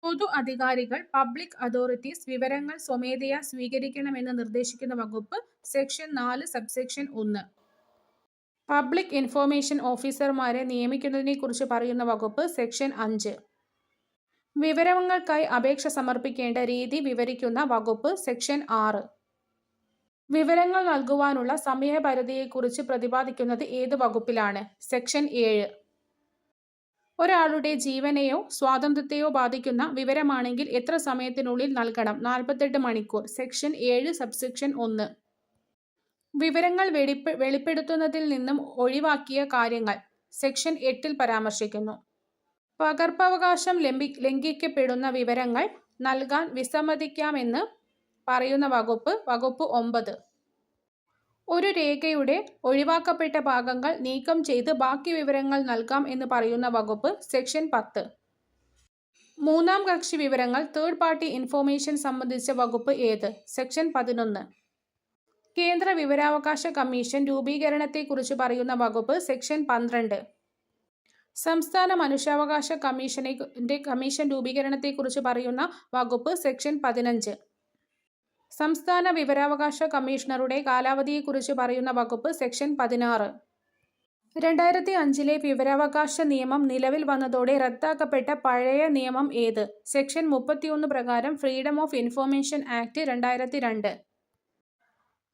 പൊതു അധികാരികൾ പബ്ലിക് അതോറിറ്റീസ് വിവരങ്ങൾ സ്വമേധയാ സ്വീകരിക്കണമെന്ന് നിർദ്ദേശിക്കുന്ന വകുപ്പ് സെക്ഷൻ 4 സബ്സെക്ഷൻ 1. പബ്ലിക് ഇൻഫോർമേഷൻ ഓഫീസർമാരെ നിയമിക്കുന്നതിനെക്കുറിച്ച് പറയുന്ന വകുപ്പ് സെക്ഷൻ 5. വിവരങ്ങൾക്കായി അപേക്ഷ സമർപ്പിക്കേണ്ട രീതി വിവരിക്കുന്ന വകുപ്പ് സെക്ഷൻ 6. വിവരങ്ങൾ നൽകുവാനുള്ള സമയപരിധിയെക്കുറിച്ച് പ്രതിപാദിക്കുന്നത് ഏത് വകുപ്പിലാണ്? സെക്ഷൻ 7. ഒരാളുടെ ജീവനെയോ സ്വാതന്ത്ര്യത്തെയോ ബാധിക്കുന്ന വിവരമാണെങ്കിൽ എത്ര സമയത്തിനുള്ളിൽ നൽകണം? 48 മണിക്കൂർ. Section 7 subsection 1. വിവരങ്ങൾ വെളിപ്പെടുത്തുന്നതിൽ നിന്നും ഒഴിവാക്കിയ കാര്യങ്ങൾ സെക്ഷൻ 8 പരാമർശിക്കുന്നു. പകർപ്പവകാശം ലംഘിക്കപ്പെടുന്ന വിവരങ്ങൾ നൽകാൻ വിസമ്മതിക്കാമെന്ന് പറയുന്ന വകുപ്പ് 9. ഒരു രേഖയുടെ ഒഴിവാക്കപ്പെട്ട ഭാഗങ്ങൾ നീക്കം ചെയ്ത് ബാക്കി വിവരങ്ങൾ നൽകാം എന്ന് പറയുന്ന വകുപ്പ് സെക്ഷൻ 10. 3-ാം കക്ഷി വിവരങ്ങൾ തേർഡ് പാർട്ടി ഇൻഫോർമേഷൻ സംബന്ധിച്ച വകുപ്പ് ഏത്? സെക്ഷൻ 11. കേന്ദ്ര വിവരാവകാശ കമ്മീഷൻ രൂപീകരണത്തെക്കുറിച്ച് പറയുന്ന വകുപ്പ് സെക്ഷൻ 12. സംസ്ഥാന മനുഷ്യാവകാശ കമ്മീഷൻ രൂപീകരണത്തെക്കുറിച്ച് പറയുന്ന വകുപ്പ് സെക്ഷൻ 15. സംസ്ഥാന വിവരാവകാശ കമ്മീഷണറുടെ കാലാവധിയെക്കുറിച്ച് പറയുന്ന വകുപ്പ് സെക്ഷൻ 16. 2005 വിവരാവകാശ നിയമം നിലവിൽ വന്നതോടെ റദ്ദാക്കപ്പെട്ട പഴയ നിയമം ഏത്? സെക്ഷൻ 31 പ്രകാരം ഫ്രീഡം ഓഫ് ഇൻഫോർമേഷൻ ആക്ട് 2002.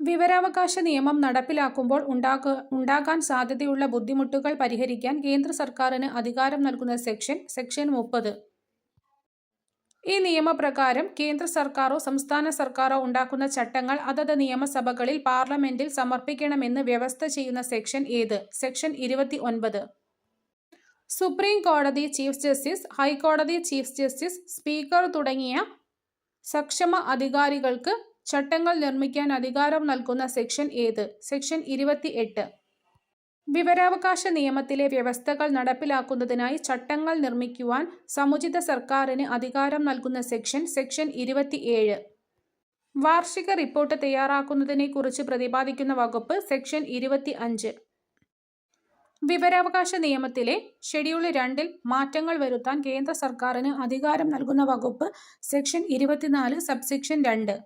വിവരാവകാശ നിയമം നടപ്പിലാക്കുമ്പോൾ ഉണ്ടാകാൻ സാധ്യതയുള്ള ബുദ്ധിമുട്ടുകൾ പരിഹരിക്കാൻ കേന്ദ്ര സർക്കാരിന് അധികാരം നൽകുന്ന സെക്ഷൻ 30. ഈ നിയമപ്രകാരം കേന്ദ്ര സർക്കാരോ സംസ്ഥാന സർക്കാരോ ഉണ്ടാക്കുന്ന ചട്ടങ്ങൾ അതത് നിയമസഭകളിൽ പാർലമെന്റിൽ സമർപ്പിക്കണമെന്ന് വ്യവസ്ഥ ചെയ്യുന്ന സെക്ഷൻ ഏത്? സെക്ഷൻ 29. സുപ്രീം കോടതി ചീഫ് ജസ്റ്റിസ്, ഹൈക്കോടതി ചീഫ് ജസ്റ്റിസ്, സ്പീക്കർ തുടങ്ങിയ സക്ഷമ അധികാരികൾക്ക് ചട്ടങ്ങൾ നിർമ്മിക്കാൻ അധികാരം നൽകുന്ന സെക്ഷൻ ഏത്? സെക്ഷൻ 28. വിവരാവകാശ നിയമത്തിലെ വ്യവസ്ഥകൾ നടപ്പിലാക്കുന്നതിനായി ചട്ടങ്ങൾ നിർമ്മിക്കുവാൻ സമുചിത സർക്കാരിന് അധികാരം നൽകുന്ന സെക്ഷൻ 27. വാർഷിക റിപ്പോർട്ട് തയ്യാറാക്കുന്നതിനെക്കുറിച്ച് പ്രതിപാദിക്കുന്ന വകുപ്പ് സെക്ഷൻ 25. വിവരാവകാശ നിയമത്തിലെ ഷെഡ്യൂൾ 2 മാറ്റങ്ങൾ വരുത്താൻ കേന്ദ്ര സർക്കാരിന് അധികാരം നൽകുന്ന വകുപ്പ് സെക്ഷൻ 24 സബ്സെക്ഷൻ 2.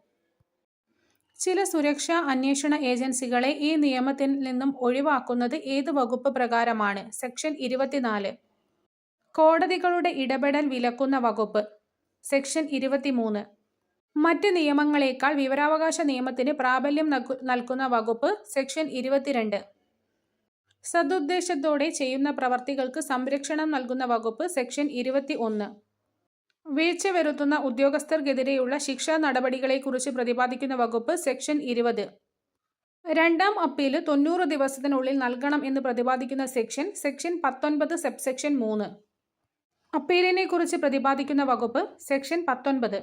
ചില സുരക്ഷാ അന്വേഷണ ഏജൻസികളെ ഈ നിയമത്തിൽ നിന്നും ഒഴിവാക്കുന്നത് ഏത് വകുപ്പ് പ്രകാരമാണ്? സെക്ഷൻ 24. കോടതികളുടെ ഇടപെടൽ വിലക്കുന്ന വകുപ്പ് സെക്ഷൻ 23. മറ്റ് നിയമങ്ങളേക്കാൾ വിവരാവകാശ നിയമത്തിന് പ്രാബല്യം നൽകുന്ന വകുപ്പ് സെക്ഷൻ 22. സദുദ്ദേശത്തോടെ ചെയ്യുന്ന പ്രവർത്തികൾക്ക് സംരക്ഷണം നൽകുന്ന വകുപ്പ് സെക്ഷൻ 21. വീഴ്ച വരുത്തുന്ന ഉദ്യോഗസ്ഥർക്കെതിരെയുള്ള ശിക്ഷാ നടപടികളെക്കുറിച്ച് പ്രതിപാദിക്കുന്ന വകുപ്പ് സെക്ഷൻ 20. രണ്ടാം അപ്പീല് 90 ദിവസത്തിനുള്ളിൽ നൽകണം എന്ന് പ്രതിപാദിക്കുന്ന സെക്ഷൻ 19 സബ്സെക്ഷൻ 3. അപ്പീലിനെ കുറിച്ച് പ്രതിപാദിക്കുന്ന വകുപ്പ് സെക്ഷൻ 19.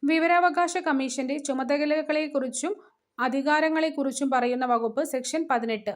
വിവരാവകാശ കമ്മീഷന്റെ ചുമതലകളെക്കുറിച്ചും അധികാരങ്ങളെക്കുറിച്ചും പറയുന്ന വകുപ്പ് സെക്ഷൻ 18.